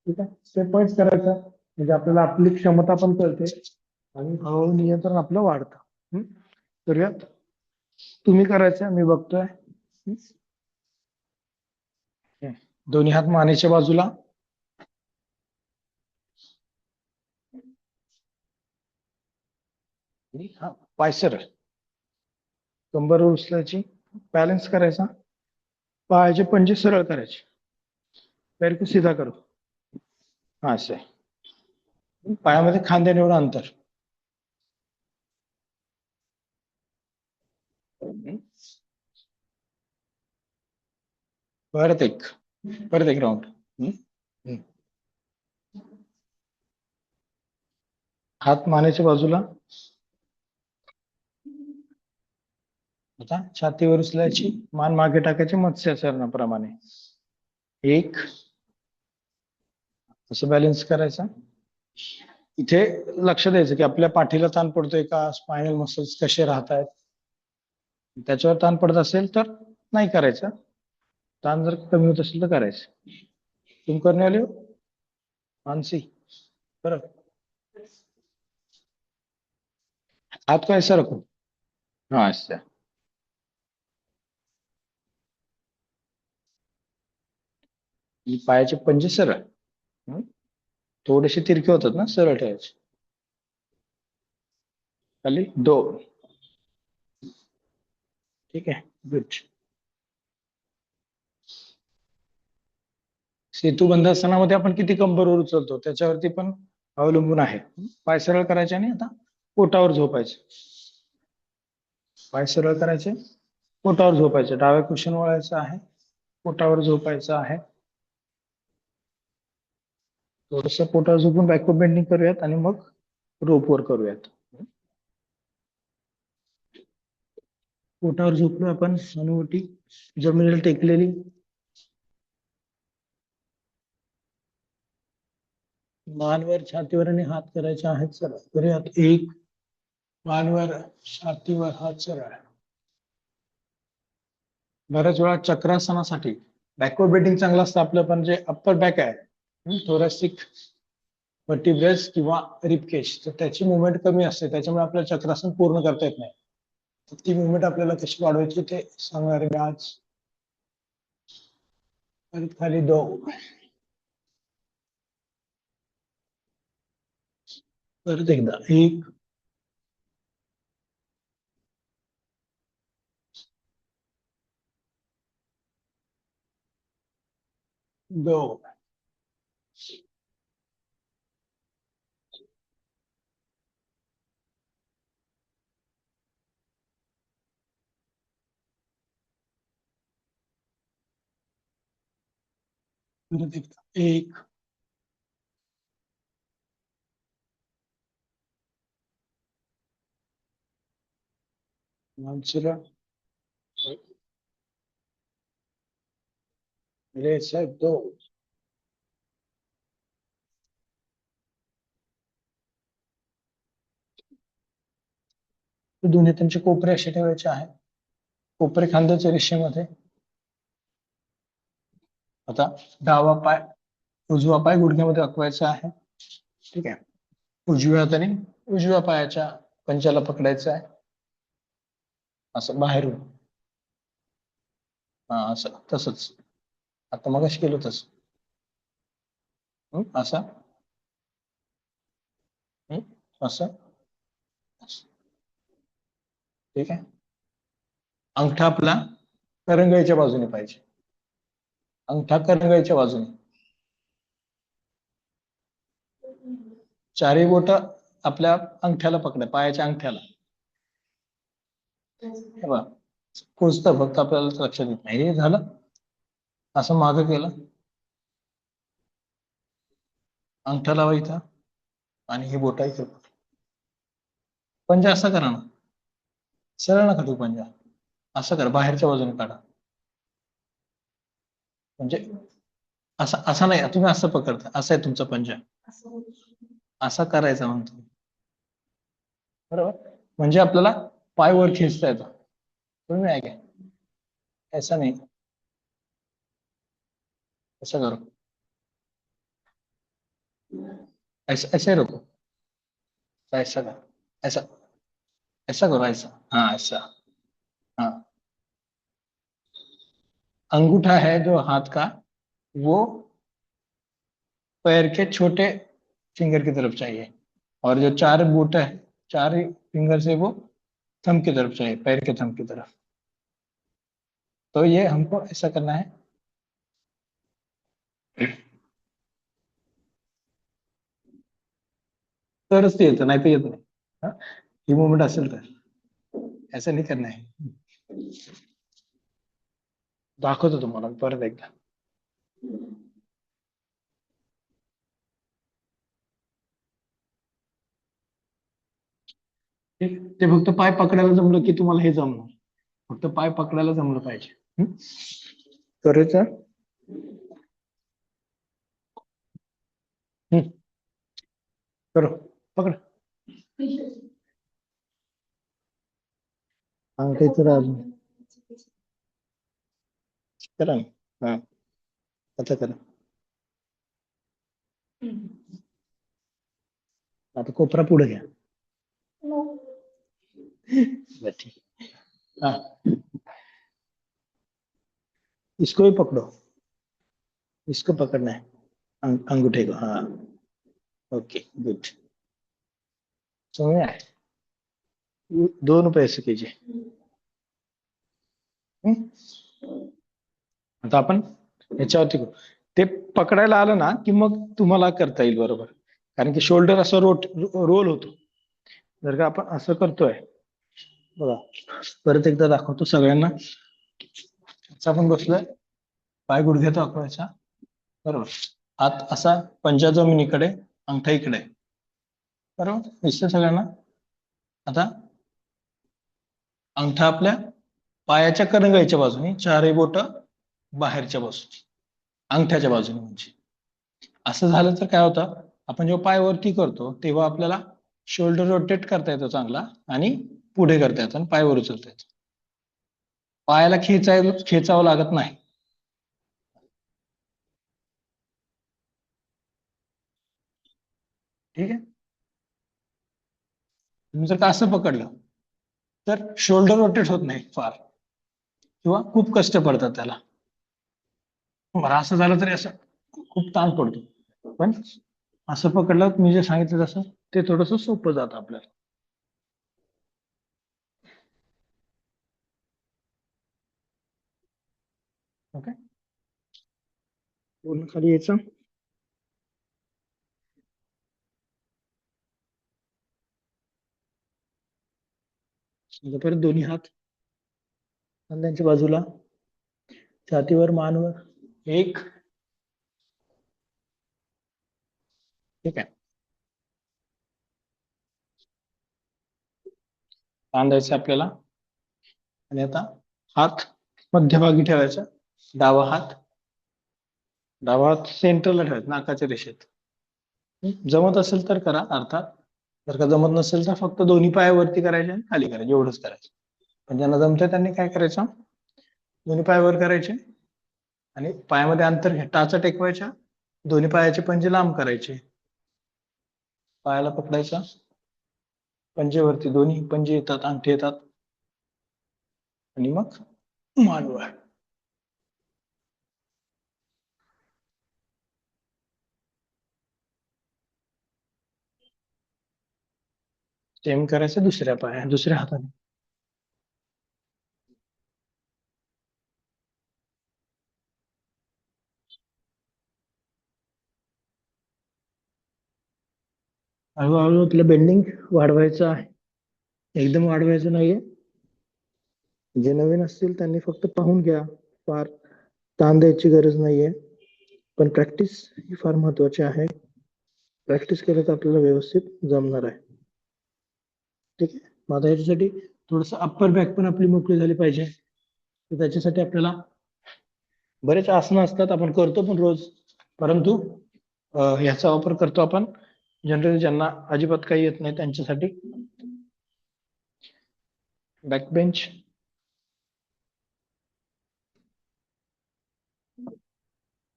ठीक आहे, स्टेप वाईज करायचं म्हणजे आपल्याला आपली क्षमता पण कळते आणि हळूहळू नियंत्रण आपलं वाढतं. करूयात. तुम्ही करायचं, मी बघतोय. दोन्ही हात मानेच्या बाजूला. हा, पाय सरळ, कंबर उचलायची, बॅलन्स करायचा, पायाचे पंजे सरळ करायचे, पैर को सीधा करो. हा, असं आहे. पायामध्ये खांद्याने एवढं अंतर. परत एक राऊंड. हात मानेच्या बाजूला. आता छातीवर उचलायची, मान मागे टाकायची मत्स्यासनाप्रमाणे. एक, असं बॅलन्स करायचा. इथे लक्ष द्यायचं की आपल्या पाठीला ताण पडतोय का, स्पायनल मसल्स कसे राहत आहेत. त्याच्यावर ताण पडत असेल तर नाही करायचं. ताण जर कमी होत असेल तर करायचं. तुम करने वाले हो मानसी? बरं, हात को ऐसा रखो. हाँ, अच्छा. पायाचे पंजे सरळ. थोडेसे तिरके होतात ना, सरळ ठेवायचे. खाली दो. ठीक आहे, गुड. सेतुबंधासनामध्ये आपण किती कंबरवर उचलतो त्याच्यावरती पण अवलंबून आहे. पाय सरळ करायचे आणि आता पोटावर झोपायचे. पाय सरळ करायचे, पोटावर झोपायचे. डाव्या कुशन वळायचं आहे, पोटावर झोपायचं आहे. थोडस पोटावर झोपून बॅकवर्ड बेंडिंग करूयात आणि मग रोपवर करूयात. पोटावर झोपलो आपण, हनुवटी जमिनीला टेकलेली. मानवर, छातीवर आणि हात करायचे आहेत सरळ. करूयात. एक, मानवर, छातीवर, हात सरळ. बऱ्याच वेळा चक्रासनासाठी बॅकवर्ड बेंडिंग चांगलं असतं आपलं, पण जे अप्पर बॅक आहे, थोरॅसिक वर्टिब्रेस किंवा रिपकेज, तर त्याची मुवमेंट कमी असते. त्याच्यामुळे आपल्याला चक्रासन पूर्ण करता येत नाही. ती मुवमेंट आपल्याला कशी वाढवायची ते सांगणार आहे आज. परत खाली दो. परत एकदा. एक, दो. परत एकदा. एक, माणसाला साहेब दो. दोन्ही त्यांचे कोपरे असे ठेवायचे आहेत, कोपरे खांद्याच्या रेषेमध्ये. आता डावा पाय, उजवा पाय गुडघ्यामध्ये वाकवायचा आहे. ठीक आहे, उजव्या हाताने उजव्या पायाच्या पंजाला पकडायचं आहे. असं बाहेरून. हा असं तसंच. आता मग केलं तसं. असं. असं. असं. ठीक आहे. अंगठा आपला करंगळीच्या बाजूने पाहिजे. अंगठा करंगळीच्या बाजूने. चारही बोट आपल्या अंगठ्याला पकडा, पायाच्या अंगठ्याला. पोचतं, फक्त आपल्याला लक्षात येत नाही. हे झालं. असं मागं केलं, अंगठा लावा इथं, आणि ही बोट इथं. पंजा असा करा ना, सरळ नका तू पंजा, असं करा, बाहेरच्या बाजूने काढा. म्हणजे असं असं नाही, तुम्ही असं पकडता, असं आहे तुमचा पंजा, असा करायचा म्हणतो. बरोबर. म्हणजे आपल्याला पाय वर खेचता येतो. तुम्ही आहे काय, ऐसा नाही, ऐसा करो, ऐसा ऐसे रखो, ऐसा करो, ऐसा, ऐसा करो, ऐसा, हाँ ऐसा, हाँ। अंगूठा है जो हाथ का, वो पैर के छोटे फिंगर की तरफ चाहिए, और जो चार बूट है, चार फिंगर से वो थंब की तरफ चाहिए, पैर के थंब की तरफ। तो ये हमको ऐसा करना है। तरच ते येतं, नाही तर येत नाही. हा? ही मुवमेंट असेल तर, असं नाही करणार आहे. दाखवतो तुम्हाला परत एकदा. ते फक्त पाय पकडायला जमलं की तुम्हाला हे जमणार. फक्त पाय पकडायला जमलं पाहिजे. करायचं. करो, पकड. अंगठीचं राजू करा ना. हा, आता करा. आता कोपरा पुढे घ्या. बस ठीक. हाँ, इसको भी पकड़ो, इसको पकड़ना है, अंगूठे को, हाँ। ओके गुड, समझ में आया? दोनों पैसे कीजिए. आता आपण याच्यावरती करू. ते पकडायला आलं ना की मग तुम्हाला करता येईल बरोबर, कारण की शोल्डर असं रोल होतो. जर का आपण असं करतोय बघा, परत एकदा दाखवतो सगळ्यांना. आपण बसलोय, पाय गुडघ्यात वाकवायचा, बरोबर, हात असा पंजा जमिनीकडे, अंगठा इकडे, बरोबर दिसतं सगळ्यांना. आता अंगठा आपल्या पायाच्या करंगळीच्या बाजूने, चारही बोट बाहेरच्या बाजूने, अंगठ्याच्या बाजूने. म्हणजे असं झालं तर काय होतं, आपण जेव्हा पाय वरती करतो तेव्हा आपल्याला शोल्डर रोटेट करता येतो चांगला, आणि पुढे करता येतो, आणि पाय वर उचलता येतो. पायाला खेचावं लागत नाही. ठीक आहे. तुम्ही जर का असं पकडलं तर शोल्डर रोटेट होत नाही फार, किंवा खूप कष्ट पडतात त्याला. बरं, असं झालं तरी असं खूप ताण पडतो. पण असं पकडलं, मी जे सांगितलं तसं, ते थोडस सोपं जातं आपल्याला. ओके, पूर्ण खाली यायचं. परत दोन्ही हात खांद्यांच्या बाजूला, छातीवर, मानवर एक. ठीक आहे. बांधायचं आपल्याला. आणि आता हात मध्यभागी ठेवायचा, डावा हात सेंटरला ठेवायचा, नाकाच्या रेषेत. जमत असेल तर करा, अर्थात जर का जमत नसेल तर फक्त दोन्ही पायावरती करायचे आणि खाली करायचे, एवढंच करायचं. पण ज्यांना जमतंय त्यांनी काय करायचं, दोन्ही पायावर करायचे, आणि पायामध्ये अंतर घ्या, टाचा टेकवायच्या, दोन्ही पायाचे पंजे लांब करायचे, पायाला पकडायचा, पंजेवरती दोन्ही पंजे येतात, अंगठे येतात, आणि मग मानवर. सेम करायचं दुसऱ्या हाताने. हळूहळू आपलं बेंडिंग वाढवायचं आहे, एकदम वाढवायचं नाहीये. जे नवीन असतील त्यांनी फक्त पाहून घ्या, फार ताण द्यायची गरज नाहीये. पण प्रॅक्टिस ही फार महत्वाची आहे. प्रॅक्टिस केलं तर आपल्याला व्यवस्थित जमणार आहे. ठीक आहे. मग आता याच्यासाठी थोडस अप्पर बॅक पण आपली मोकळी झाली पाहिजे. तर त्याच्यासाठी आपल्याला बरेच आसनं असतात, आपण करतो पण रोज, परंतु ह्याचा वापर करतो आपण जनरली ज्यांना अजिबात काही येत नाही त्यांच्यासाठी. बॅक बेंच,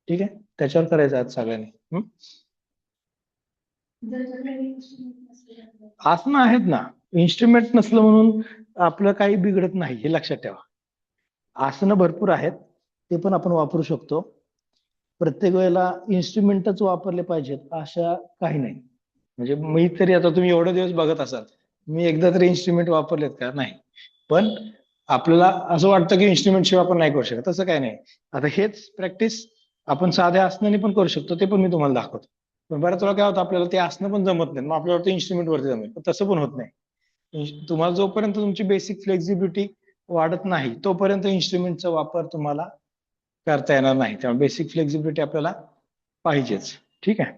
ठीक आहे, त्याच्यावर करायचं आज सगळ्यांनी. आसनं आहेत ना, इन्स्ट्रुमेंट नसलं म्हणून आपलं काही बिघडत नाही, हे लक्षात ठेवा. आसनं भरपूर आहेत, ते पण आपण वापरू शकतो. प्रत्येक वेळेला इन्स्ट्रुमेंटच वापरले पाहिजेत अशा काही नाही. म्हणजे मी तरी, आता तुम्ही एवढे दिवस बघत असाल, मी एकदा तरी इन्स्ट्रुमेंट वापरलेत का? नाही. पण आपल्याला असं वाटतं की इन्स्ट्रुमेंट शिवाय आपण नाही करू शकत, तसं काही नाही. आता हेच प्रॅक्टिस आपण साध्या आसनाने पण करू शकतो, ते पण मी तुम्हाला दाखवतो. पण बऱ्याच वेळा काय होतं, आपल्याला ते आसनं पण जमत नाही, मग आपल्याला ते इन्स्ट्रुमेंट वरती जमेल, पण तसं पण होत नाही. तुम्हाला जोपर्यंत तुमची बेसिक फ्लेक्झिबिलिटी वाढत नाही तोपर्यंत इन्स्ट्रुमेंटचा वापर तुम्हाला करता येणार नाही. त्यामुळे बेसिक फ्लेक्झिबिलिटी आपल्याला पाहिजेच. ठीक आहे.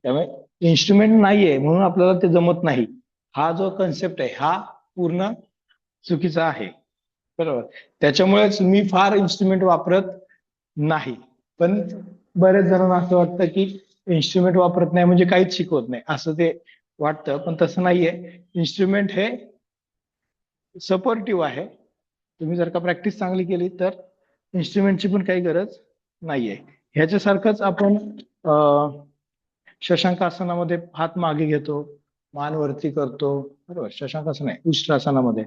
त्यामुळे इन्स्ट्रुमेंट नाहीये म्हणून आपल्याला ते जमत नाही, हा जो कन्सेप्ट आहे हा पूर्ण चुकीचा आहे. बरोबर. त्याच्यामुळेच मी फार इन्स्ट्रुमेंट वापरत नाही. पण बरेच जणांना असं वाटतं की इन्स्ट्रुमेंट वापरत नाही म्हणजे काहीच शिकवत नाही, असं ते वाटतं, पण तसं नाहीये. इन्स्ट्रुमेंट हे सपोर्टिव्ह आहे. तुम्ही जर का प्रॅक्टिस चांगली केली तर इन्स्ट्रुमेंटची पण काही गरज नाहीये. ह्याच्यासारखंच आपण शशांकासनामध्ये हात मागे घेतो, मान वरती करतो, बरोबर. शशांकासन आहे उष्ट्रासनामध्ये,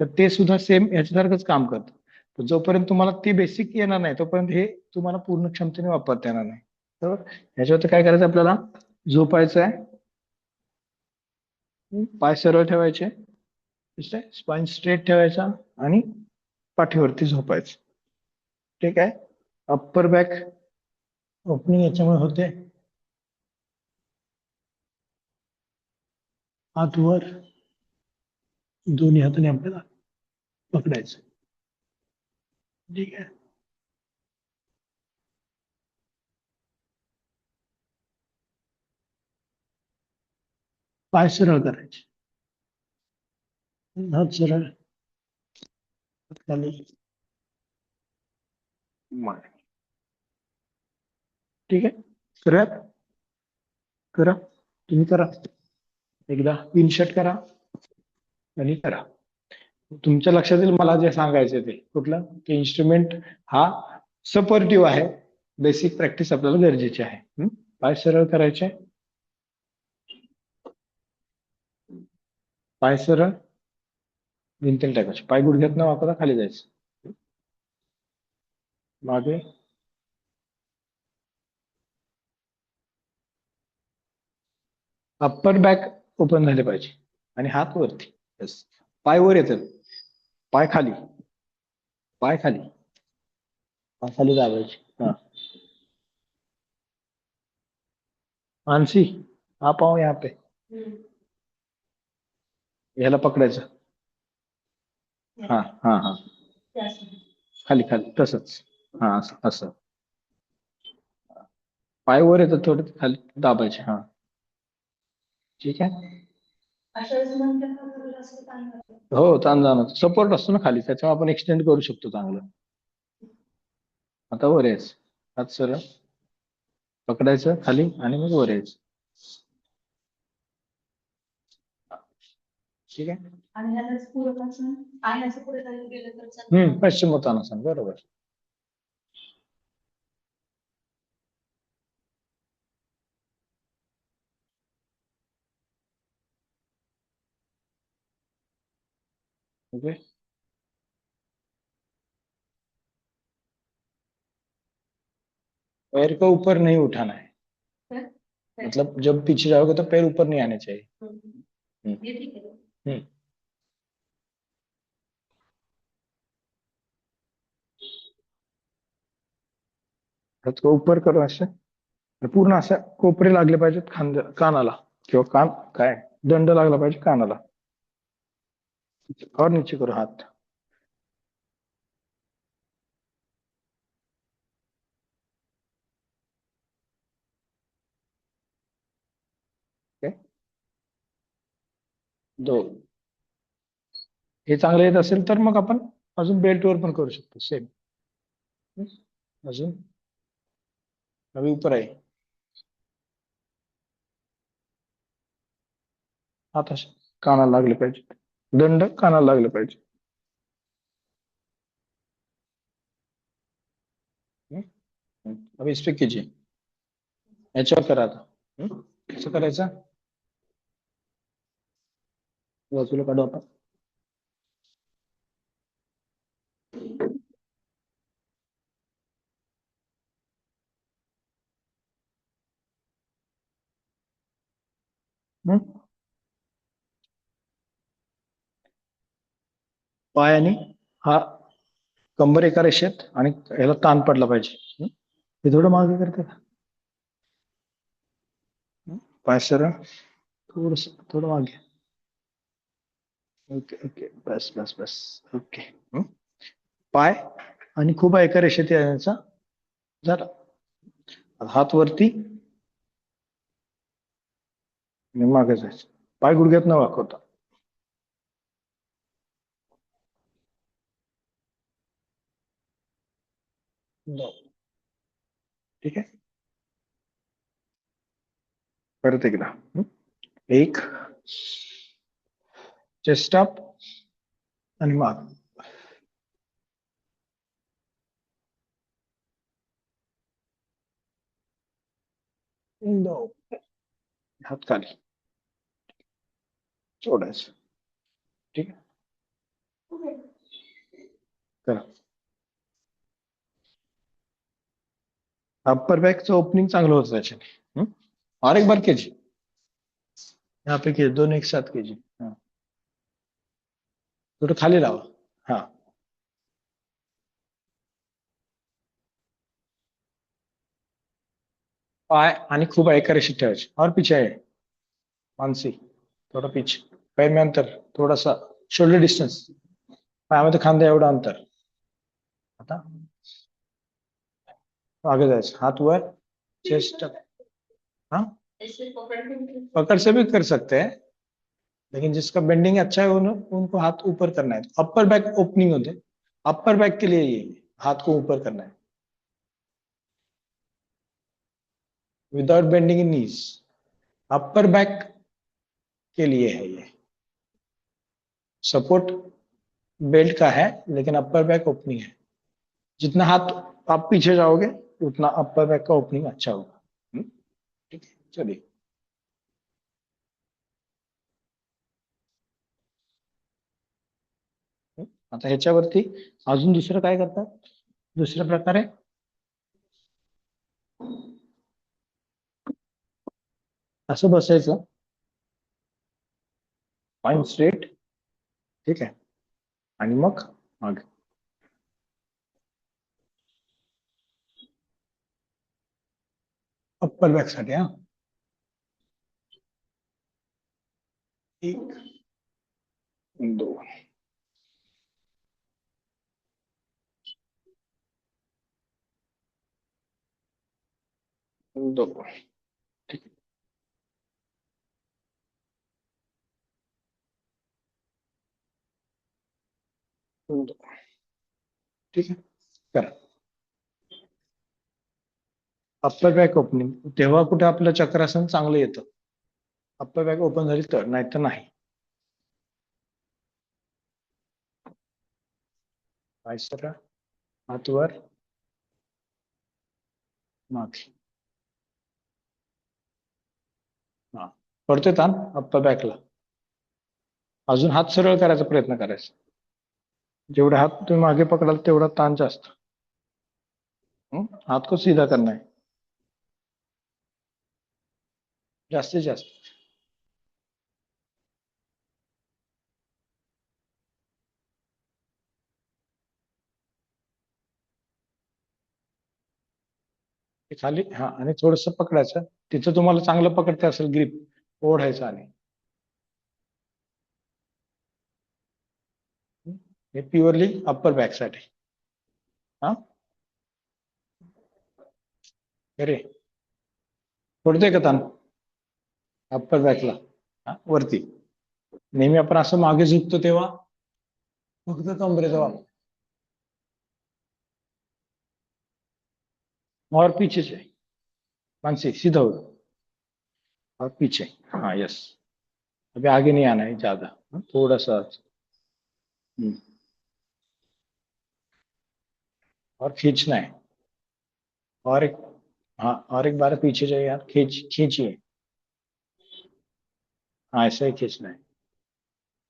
तर ते सुद्धा सेम ह्याच्यासारखंच काम करतं. तर जोपर्यंत तुम्हाला ते बेसिक येणार नाही तोपर्यंत हे तुम्हाला पूर्ण क्षमतेने वापरता येणार नाही. बरोबर. ह्याच्यावरती काय करायचं, आपल्याला झोपायचं आहे, पाय सरळ ठेवायचे, स्पाइन स्ट्रेट ठेवायचा आणि पाठीवरती झोपायचं. ठीक आहे. अप्पर बॅक ओपनिंग याच्यामुळे होते. हात वर, दोन्ही हाताने आपल्याला पकडायचं. ठीक आहे. पाय सरळ करायचे, हात सरळ, खाली, मान. ठीक आहे. करूयात, करा, तुम्ही करा एकदा, इनशर्ट करा आणि करा. तुमच्या लक्षात येईल मला जे सांगायचं ते कुठलं, की इन्स्ट्रुमेंट हा सपोर्टिव्ह आहे, बेसिक प्रॅक्टिस आपल्याला गरजेची आहे. पाय सरळ करायचे, पाय सरळ, भिंतीला टाकायचे, पाय गुडघ्यात न वाकवता खाली जायचं, मागे, अप्पर बॅक ओपन झाले पाहिजे आणि हात वरती. बस. पाय वर येतात, पाय खाली, पाय खाली, पाय खाली दाबायचे. हा, मानसी, हा पाव यहाँ पे, ह्याला पकडायचं. हा हा हा, खाली खाली तसंच. हा असं असं, पाय वर येतात थोडं, खाली दाबायचे. हा, ठीक आहे. हो, ताण जाणवतो, सपोर्ट असतो ना खाली, त्याच्यामुळे आपण एक्सटेंड करू शकतो चांगलं. आता वर यायचं, हात सरळ पकडायचं खाली आणि मग वर यायचं. ठीक आहे. पश्चिमोत्तानासन, बरोबर. ओके, पैर को ऊपर नहीं उठाना है, मतलब जब पीछे जाओगे तो पैर ऊपर नहीं आने चाहिए। हम्म, हात को ऊपर करो असे, पूर्ण असं कोपरे लागले पाहिजेत कानाला, किंवा कान काय, दंड लागला पाहिजे कानाला, और नीचे करो हात. ओके, दो. हे चांगलं येत असेल तर मग आपण अजून बेल्ट वर पण करू शकतो सेम. अजून अभी ऊपर आहे, हात असे कानाला लागले पाहिजे, दंड कानाला लागले पाहिजे. हम्म? अभी इस पे कीजिए, याच्यावर करा आता. कसं करायचं, बाजूला काढू आपण. हम्म? पाय आणि हा कंबर एका रेषेत, आणि याला ताण पडला पाहिजे. हे थोडं मागे करते का, पाय सरळ, थोडस थोडं मागे. ओके ओके, बस बस बस. ओके. पाय आणि खूप एका रेषेत यायचा, झाला. हात वरती आणि मागे जायचं, पाय गुडघ्यात न वाकवता. No. ठीक आहे, परत एकदा. एक, चेस्ट अप आणि माग. No. हात खाली सोडायचं. ठीक आहे, करा. अप्पर बॅकचं ओपनिंग चांगलं होतं त्याच्याने. और एक बार कीजिए, यहाँ पे कीजिए, दोनों एक साथ कीजिए. हाँ, थोडं खाली लावा. हा, पाय आणि खूप एका रेषेत ठेवायचे, और पीछे आहे मानसी, थोडं पीछे, पैर में अंतर, थोडासा शोल्डर डिस्टन्स, पायामध्ये खांदा एवढं अंतर. आता आगे जायचं, हाथ वर, चेस्ट अप. हाँ, पकड़ से भी कर सकते हैं, लेकिन जिसका बेंडिंग अच्छा है उनको हाथ ऊपर करना है, अपर बैक ओपनिंग होते, अपर बैक के लिए ये हाथ को ऊपर करना है, without bending in knees. Upper back के लिए है ये, सपोर्ट बेल्ट का है, लेकिन अपर बैक ओपनिंग है. जितना हाथ आप पीछे जाओगे उतना अपर बैक का ओपनिंग अच्छा होगा. ठीक है, चलिए. आता ह्याच्यावरती अजून दुसरं काय करतात, दुसऱ्या प्रकारे असं बसायचं, स्पाइन स्ट्रेट. ठीक आहे, आणि मग मागे, अप्पर बॅक साठी. हा, एक, दोन, दोन. ठीक आहे, दोन. ठीक आहे, करा. अप्पर बॅक ओपनिंग तेव्हा कुठे आपलं चक्रासन चांगलं येतं, अप्पर बॅक ओपन झाली तर, नाही तर नाही. पाय सरळ, हात वर, मागे. हा, पडतोय ताण अप्पर बॅकला, अजून हात सरळ करायचा प्रयत्न करायचा. जेवढा हात तुम्ही मागे पकडाल तेवढा ताण जास्त. हाथ को सीधा करना है जास्तीत जास्त. ते खाली हा आणि थोडस पकडायचं. तिथं तुम्हाला चांगलं पकडता असेल ग्रिप ओढायचं आणि हे प्युअरली अप्पर बॅक साठी. हा अरे सोडतोय का ताण अप्पर बॅकला? हा वरती. नेहमी आपण असं मागे झुकतो तेव्हा फक्त कमरेचा वापर. और पीछे से मानसी सीधा हो और पीछे. हाँ यस. अभी आगे नहीं आना है ज्यादा. थोड़ा सा. हम्म, और खींचना है. और एक. हाँ और एक बार पीछे जाइए यार. खींचिए. हाँ ऐसे ही खींचना है.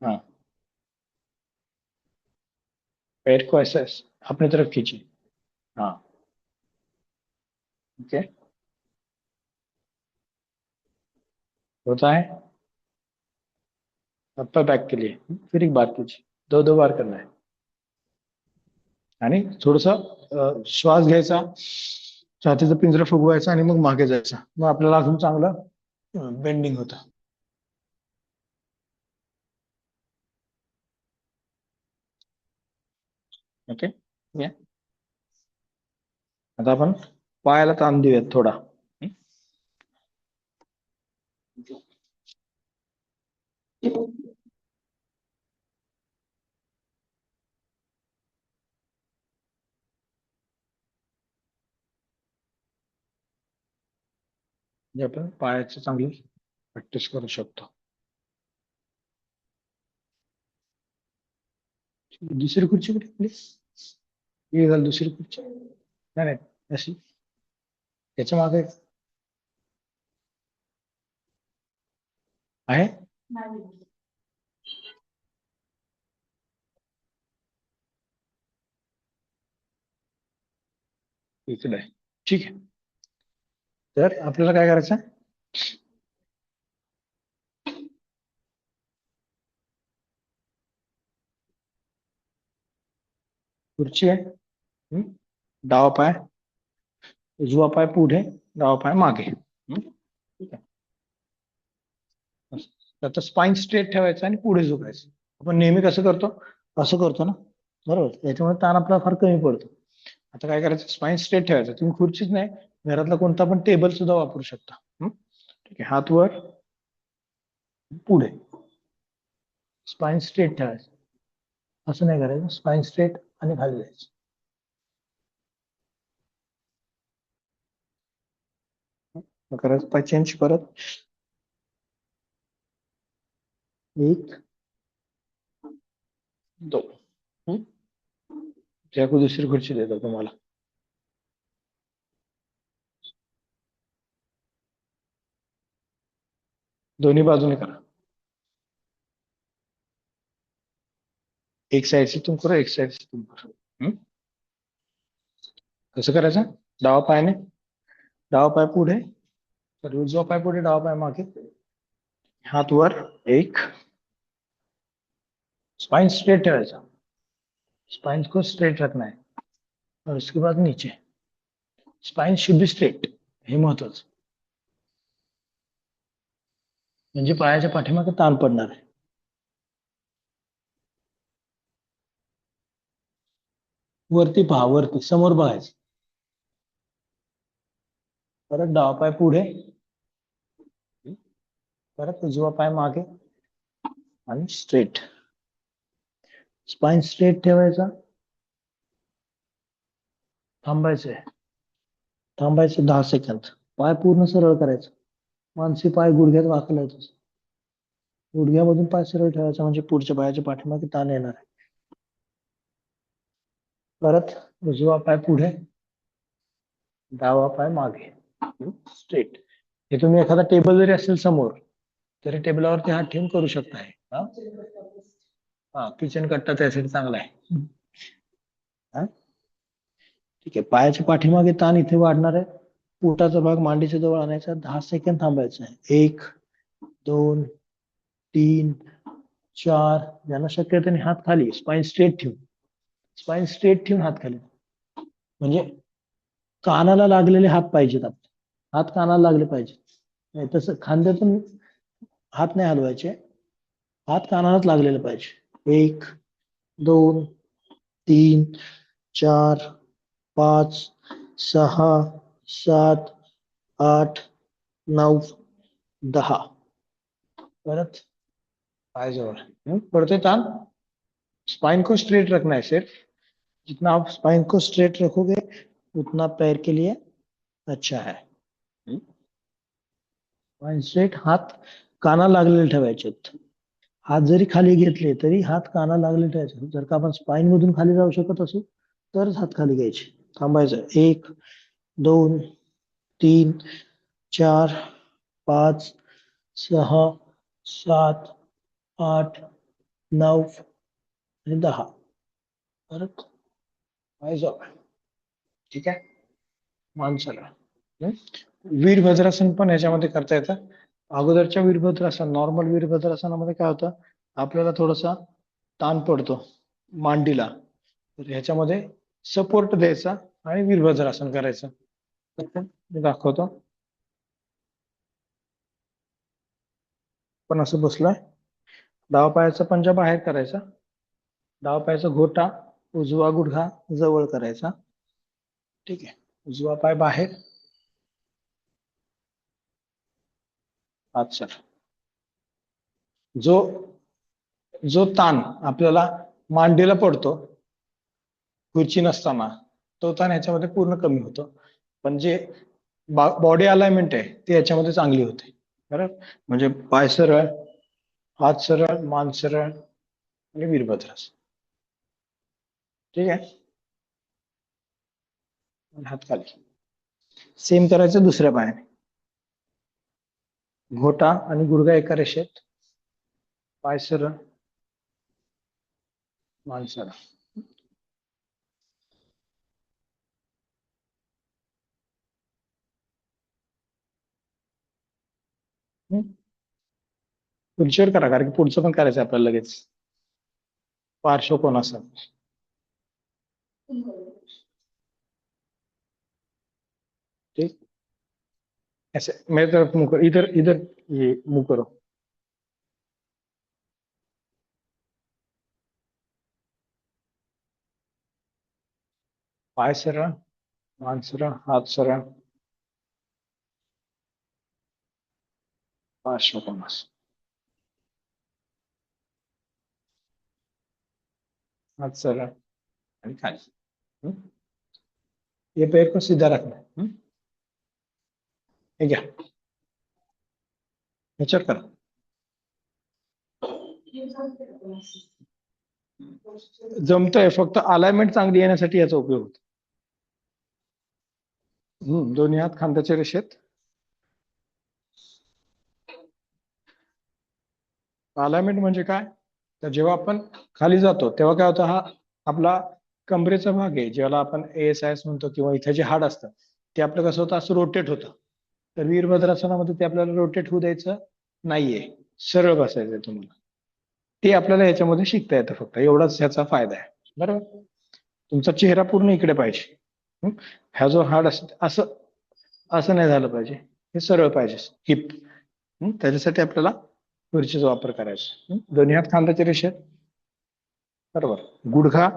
हाँ पैर को ऐसे अपनी तरफ खींचिए. हाँ ओके. होता है अप्पर बैक के लिए. फिर एक बार कीजिए. दो दो बार करना है. आणि थोडस श्वास घ्यायचा. छातीचा पिंजरा फुगवायचा आणि मग मागे जायचा. मग आपल्याला अजून चांगलं बेंडिंग होतं. ओके. या आता आपण पायाला ताण देऊयात थोडा. जे आपण पायाची चांगली प्रॅक्टिस करू शकतो. दुसरी खुर्ची कुठे प्लीज. ही झाली दुसरी खुर्ची. नाही नाही अशी त्याच्या मागे आहे. इकडे आहे. ठीक आहे. तर आपल्याला काय करायचं. खुर्ची आहे. डावा पाय उजवा पाय पुढे डावा पाय मागे. ठीक आहे. त्याचा स्पाइन स्ट्रेट ठेवायचा आणि पुढे झुकायचं. आपण नेहमी कसं करतो असं करतो ना. बरोबर. याच्यामुळे ताण आपला फार कमी पडतो. आता काय करायचं स्पाइन स्ट्रेट ठेवायचं. तुम्ही खुर्चीच नाही घरातला कोणता पण टेबल सुद्धा वापरू शकता. ठीक आहे. हात वर पुढे स्पाइन स्ट्रेट ठेवायचं. असं नाही करायचं. स्पाइन स्ट्रेट आणि खाली जायचं. करायचं पाय चेंज परत. एक दो. त्याकडे दुसरी खुर्ची देतो तुम्हाला. दोन्ही बाजूने करा. एक साइड से तुम करो एक साइड से तुम करो. कसं करायचं. डावा पायाने डावा पाय पुढे सॉरी उजवा पाय पुढे डावा पाय मागे. हाथ वर एक. स्पाइन स्ट्रेट ठेवायचा. स्पाइन को स्ट्रेट रखना है और उसके बाद नीचे. Spine should be straight. हे महत्वाचं. म्हणजे पायाच्या पाठीमागे ताण पडणार आहे. वरती पहा वरती समोर बघायचं. परत डावा पाय पुढे. परत उजवा पाय मागे आणि स्ट्रेट. स्पाइन स्ट्रेट ठेवायचा. थांबायचंय. थांबायचं 10 सेकंद. पाय पूर्ण सरळ करायचं. मानसी पाय गुडघ्यात वाकला येतो. गुडघ्यामधून पाय सरळ ठेवायचा म्हणजे पुढच्या पायाच्या पाठीमागे ताण येणार आहे. परत उजवा पाय पुढे डावा पाय मागे स्ट्रेट. हे तुम्ही एखादा टेबल जरी असेल समोर तरी टेबलावरती हात ठेवून करू शकता. हा किचन कट्टा त्यासाठी चांगला आहे. हा ठीक आहे. पायाच्या पाठीमागे ताण इथे वाढणार आहे. पोटाचा भाग मांडीच्या जवळ आणायचा, 10 सेकंद थांबायचं आहे. 1, 2, 3, 4. ज्यांना शक्य आहे त्यांनी हात खाली, स्पाइन स्ट्रेट ठेवून हात खाली. म्हणजे कानाला लागलेले हात पाहिजेत आपले. हात कानाला लागले पाहिजेत. नाही तसं खांद्यातून हात नाही हलवायचे. हात कानालाच लागलेले पाहिजे. 1, 2, 3, 4, 5, 6, 7, 8, 9, 10. परत पाय जवळ. पड़ते तान. स्पाइन को स्ट्रेट रखना है सिर्फ. जितना आप स्पाइन को स्ट्रेट रखोगे उतना पैर के लिए अच्छा है. Spine straight. हात कानाला लागलेले ठेवायचे. हात जरी खाली घेतले तरी हात कानाला लागले ठेवायचे. जर का आपण स्पाइन मधून खाली जाऊ शकत असू तरच हात खाली घ्यायचे. थांबायचं. 1, 2, 3, 4, 5, 6, 7, 8, 9 आणि 10. परत पाय जवळ. ठीक आहे. माणसाला वीरभद्रासन पण याच्यामध्ये करता येतं. अगोदरच्या वीरभद्रासन, नॉर्मल वीरभद्रासनामध्ये काय होतं, आपल्याला थोडासा ताण पडतो मांडीला. तर ह्याच्यामध्ये सपोर्ट द्यायचा आणि वीरभद्रासन करायचं. मी दाखवतो. पण असं बसलोय. डावा पायाचा पंजा बाहेर करायचा. डावा पायाचा घोटा, उजवा गुडघा जवळ करायचा. ठीक आहे. उजवा पाय बाहेर, हात सर. जो जो ताण आपल्याला मांडीला पडतो खुर्ची नसताना, तो ताण ह्याच्यामध्ये पूर्ण कमी होतो. पण जे बॉडी अलाइनमेंट आहे ती याच्यामध्ये चांगली होते. बरोबर. म्हणजे पाय सरळ, हात सरळ, मान सरळ आणि वीरभद्रासन. ठीक आहे. हात खाली. सेम करायचं दुसऱ्या पायाने. घोटा आणि गुडघा एका रेषेत, पाय सरळ, मान सरळ. खुर्चीवर करा, कारण की पुढचं पण करायचं आपल्याला लगेच. पार्श्वकोणासन. ठीक. ऐसे मेरे तरफ मुंह करो, इधर इधर ये मुंह करो. पाय सरळ, मान सरळ, हात सरळ, पार्श्वकोणासन. हाथ सरळ आणि खाली. हम्म? ये पैर को सीधा रखना है. हे घ्या. ह्याच्यावर करा. जमतंय, फक्त अलाइनमेंट चांगली येण्यासाठी याचा उपयोग होतो. दोन्ही हात खांद्याच्या रेषेत. अलाइनमेंट म्हणजे काय, तर जेव्हा आपण खाली जातो तेव्हा काय होतं, हा आपला कमरेचा भाग आहे, ज्याला आपण ASIS म्हणतो, किंवा इथे जे हाड असतं ते आपलं कसं होतं, असं रोटेट होतं. तर वीरभद्रासनामध्ये ते आपल्याला रोटेट होऊ द्यायचं नाहीये. सरळ बसायचंय तुम्हाला. ते आपल्याला याच्यामध्ये शिकता येतं. फक्त एवढाच ह्याचा फायदा आहे. बरोबर. तुमचा चेहरा पूर्ण इकडे पाहिजे. हा जो हाड असत असं असं नाही झालं पाहिजे. हे सरळ पाहिजे. हिप. त्याच्यासाठी आपल्याला खुर्चीचा वापर करायचा. दोन्ही हात खांद्याच्या रेषेत. बरोबर. गुडघा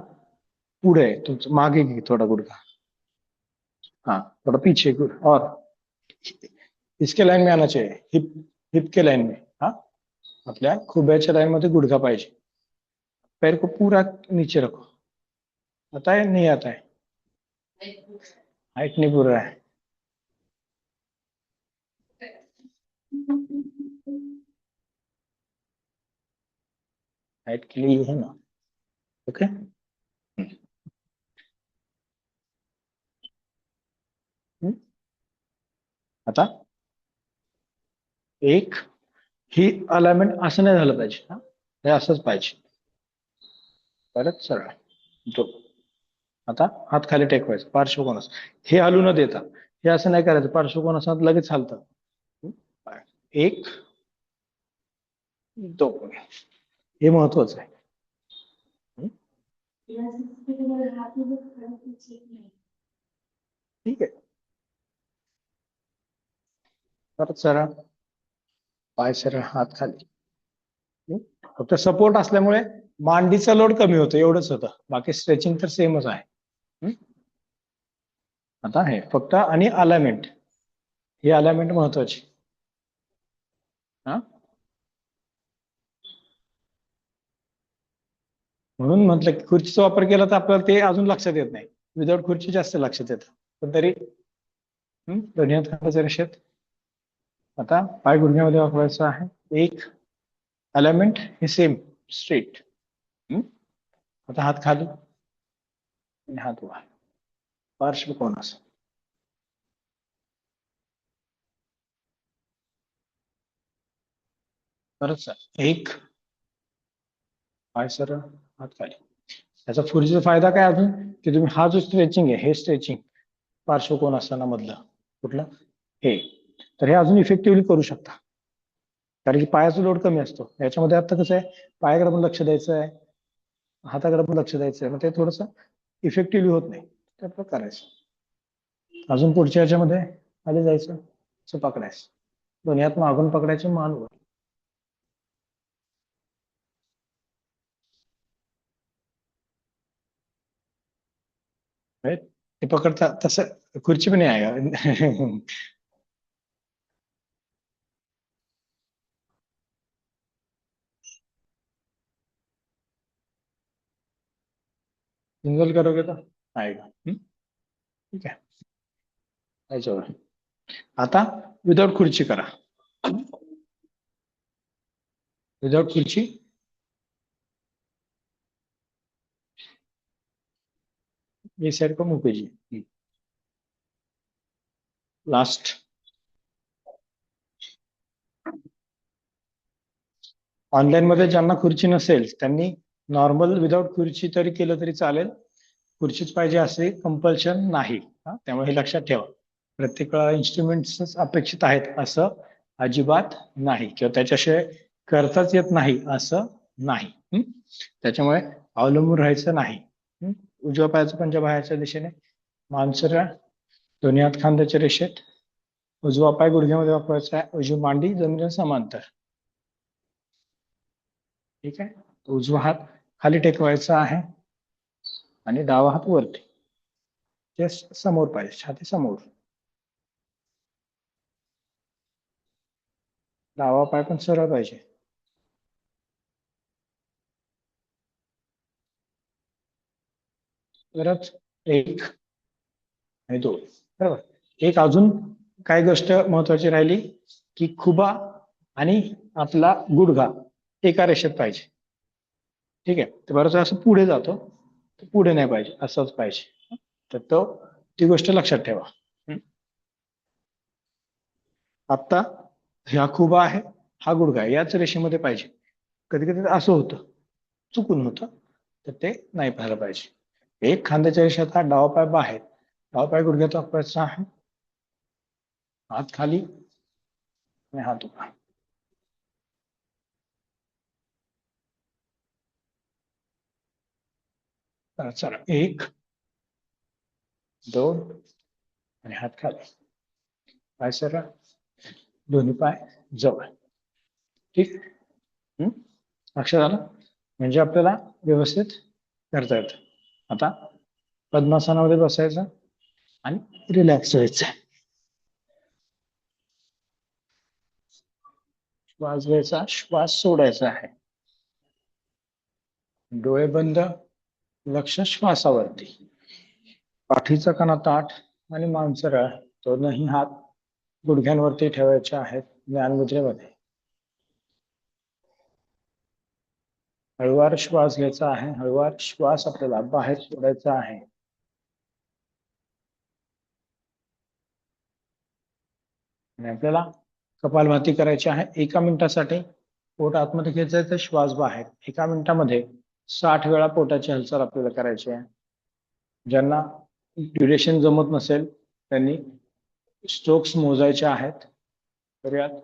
पुढे आहे तुमचं, मागे घे थोडा गुडघा. हाँ थोड़ा पीछे और इसके लाइन में आना चाहिए. हिप हिप के लाइन में. हाँ आपल्या खुब्याच्या लाइन मध्ये गुडघा पाहिजे. पैर को पूरा नीचे रखो. आता है नहीं आता है. हाइट नहीं पूरा है. हाइट के लिए ये है ना. ओके. आता एक, ही अलाइनमेंट असं नाही झालं पाहिजे. हे असंच पाहिजे. परत सरळ दोन. आता हात खाली टेकवायचा पार्श्वकोनास. हे हलू न देता, हे असं नाही करायचं पार्श्वकोनासात लगेच हालतं. एक दोन, हे महत्वाचं आहे. ठीक आहे. परत सरळ पाय सरळ हात खाली. फक्त सपोर्ट असल्यामुळे मांडीचा लोड कमी होतो एवढंच होतं, बाकी स्ट्रेचिंग तर सेमच आहे. आता हे फक्त आणि अलाइनमेंट, ही अलाइनमेंट महत्वाची. हा म्हणून म्हटलं की खुर्चीचा वापर केला तर आपल्याला ते अजून लक्षात येत नाही, विदाउट खुर्ची जास्त लक्षात येतं. पण तरी दोन्ही हाताच्या रेषेत. आता पाय गुडघ्यामध्ये वापरायचा आहे. एक अलाइनमेंट हे सेम स्ट्रेट. आता हात खाली आणि हात वर पार्श्वकोनास. परत सर एक पाय सरळ हात खाली. याचा खुर्चीचा फायदा काय अजून, की तुम्ही हा जो स्ट्रेचिंग आहे हे स्ट्रेचिंग पार्श्वकोनासना मधलं कुठलं हे, तर हे अजून इफेक्टिव्हली करू शकता. कारण की पायाचा लोड कमी असतो याच्यामध्ये. आता कसं आहे, पायाकडे पण लक्ष द्यायचं आहे, हाताकडे पण लक्ष द्यायचं आहे, मग ते थोडंसं इफेक्टिव्हली होत नाही. त्यात करायचं. अजून पुढच्या याच्यामध्ये खाली जायचं, असं पकडायचं, दोन्ही हात मागून पकडायचे, मान वर. ते पकडता तसं खुर्ची पण नाही आहे. सिंगल करोगे तो आएगा. ठीक आहे. याच्यावर आता विदाउट खुर्ची करा. विदाउट खुर्ची ये साइड को मुंह कीजिए. लास्ट. ऑनलाईन मध्ये ज्यांना खुर्ची नसेल त्यांनी नॉर्मल विदाउट खुर्ची तरी केलं तरी चालेल. खुर्चीच पाहिजे असे कंपल्शन नाही. त्यामुळे हे लक्षात ठेवा, प्रत्येक वेळा इन्स्ट्रुमेंट्स अपेक्षित आहेत असं अजिबात नाही, किंवा त्याच्याशिवाय करताच येत नाही असं नाही. त्याच्यामुळे अवलंबून राहायचं नाही. उजव्या पायाचं पंजा बाहेरच्या दिशेने, मान सरळ, दोन्ही हात खांद्याच्या रेषेत, उजवा पाय गुडघ्यामध्ये वापरायचा आहे, उजवी मांडी जमिनीला समांतर. ठीक आहे. उजवा हात खाली टेकवायचा आहे आणि डावा हात वरती, जस्ट समोर पाहिजे, छाती समोर. डावा पाय पण सरळ पाहिजे. परत एक आणि दोन. बरोबर. एक अजून काय गोष्ट महत्वाची राहिली, की खुबा आणि आपला गुडघा एका रेषेत पाहिजे. ठीक आहे. तर बरंच असं पुढे जातो, पुढे नाही पाहिजे, असंच पाहिजे. तर ती गोष्ट लक्षात ठेवा. आता हा खुबा आहे, हा गुडघा आहे, याच रेषेमध्ये पाहिजे. कधी कधी असं होतं, चुकून होतं, तर ते नाही पाहायला पाहिजे. एक खांद्याच्या रेषेत हा डावा पाय बाहेर, डावा पाय गुडघ्यात वापरायचा आहे, हात खाली आणि हात उभा. चला एक दोन आणि हात खाली, पाय सरळ, दोन्ही पाय जवळ. ठीक. लक्षात आलं, म्हणजे आपल्याला व्यवस्थित करता येतं. आता पद्मासनामध्ये बसायचं आणि रिलॅक्स व्हायचं. श्वास घ्यायचा, श्वास सोडायचा आहे. डोळे बंद, लक्ष श्वासावरती. पाठीचा कणा ताठ आणि मान सरळ, दोनही हात गुडघ्यांवरती ठेवायचे आहेत ज्ञान मुद्रेमध्ये. हळूवार श्वास घ्यायचा आहे, हळूवार श्वास आपल्याला बाहेर सोडायचा आहे. आणि आपल्याला कपालभाती करायची आहे 1 मिनिटासाठी. पोट आतमध्ये घ्यायचं, श्वास बाहेर 1 मिनिटामध्ये 60 वेळा पोटाची हालचाल आपल्याला करायची आहे. ज्यांना ड्युरेशन जमत नसेल त्यांनी स्ट्रोक्स मोजायचे आहेत. करूयात.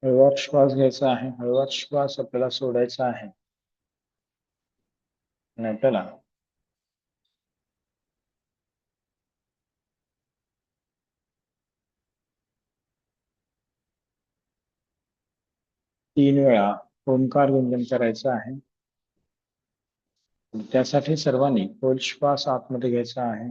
हळूवार श्वास घ्यायचा आहे, हळूवार श्वास आपल्याला सोडायचा आहे. आणि आपल्याला तीन वेळा ओंकार गुंजन करायचं आहे. त्यासाठी सर्वांनी खोल श्वास आतमध्ये घ्यायचा आहे.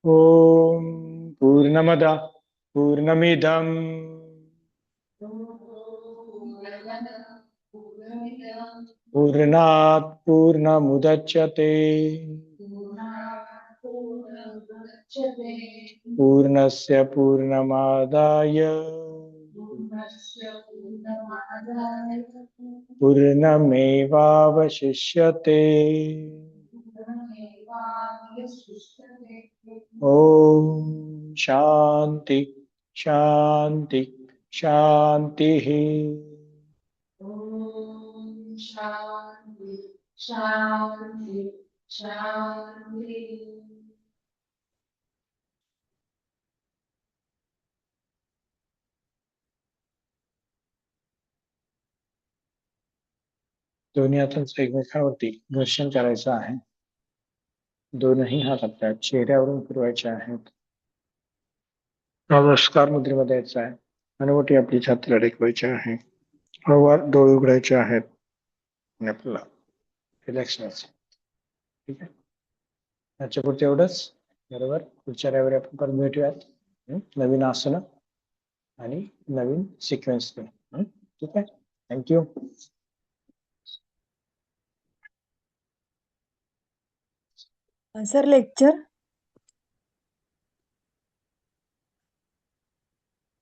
ओम पूर्णमद पूर्णमिदं पूर्णात् पूर्णमुदच्यते पूर्णस्य पूर्णमादाय पूर्णमेवावशिष्यते. ओम शांति शांति शांति. शांति शांति शांति. दोन्ही हातांचं एकमेकांवरती घर्षण करायचं आहे. दोनही हात आपल्या चेहऱ्यावरून फिरवायचे आहेत. नमस्कार मुद्रेमध्ये यायचं आहे. हनुवटी आपली छातीला टेकवायची आहे. हळूवार डोळे उघडायचे आहेत आणि आपल्याला रिलॅक्स व्हायचं. ठीक आहे, याच्या पुढे एवढंच. बरोबर, पुढच्या रविवारी आपण परत भेटूयात नवीन आसन आणि नवीन सिक्वेन्स. ठीक आहे, थँक्यू. Sir lecture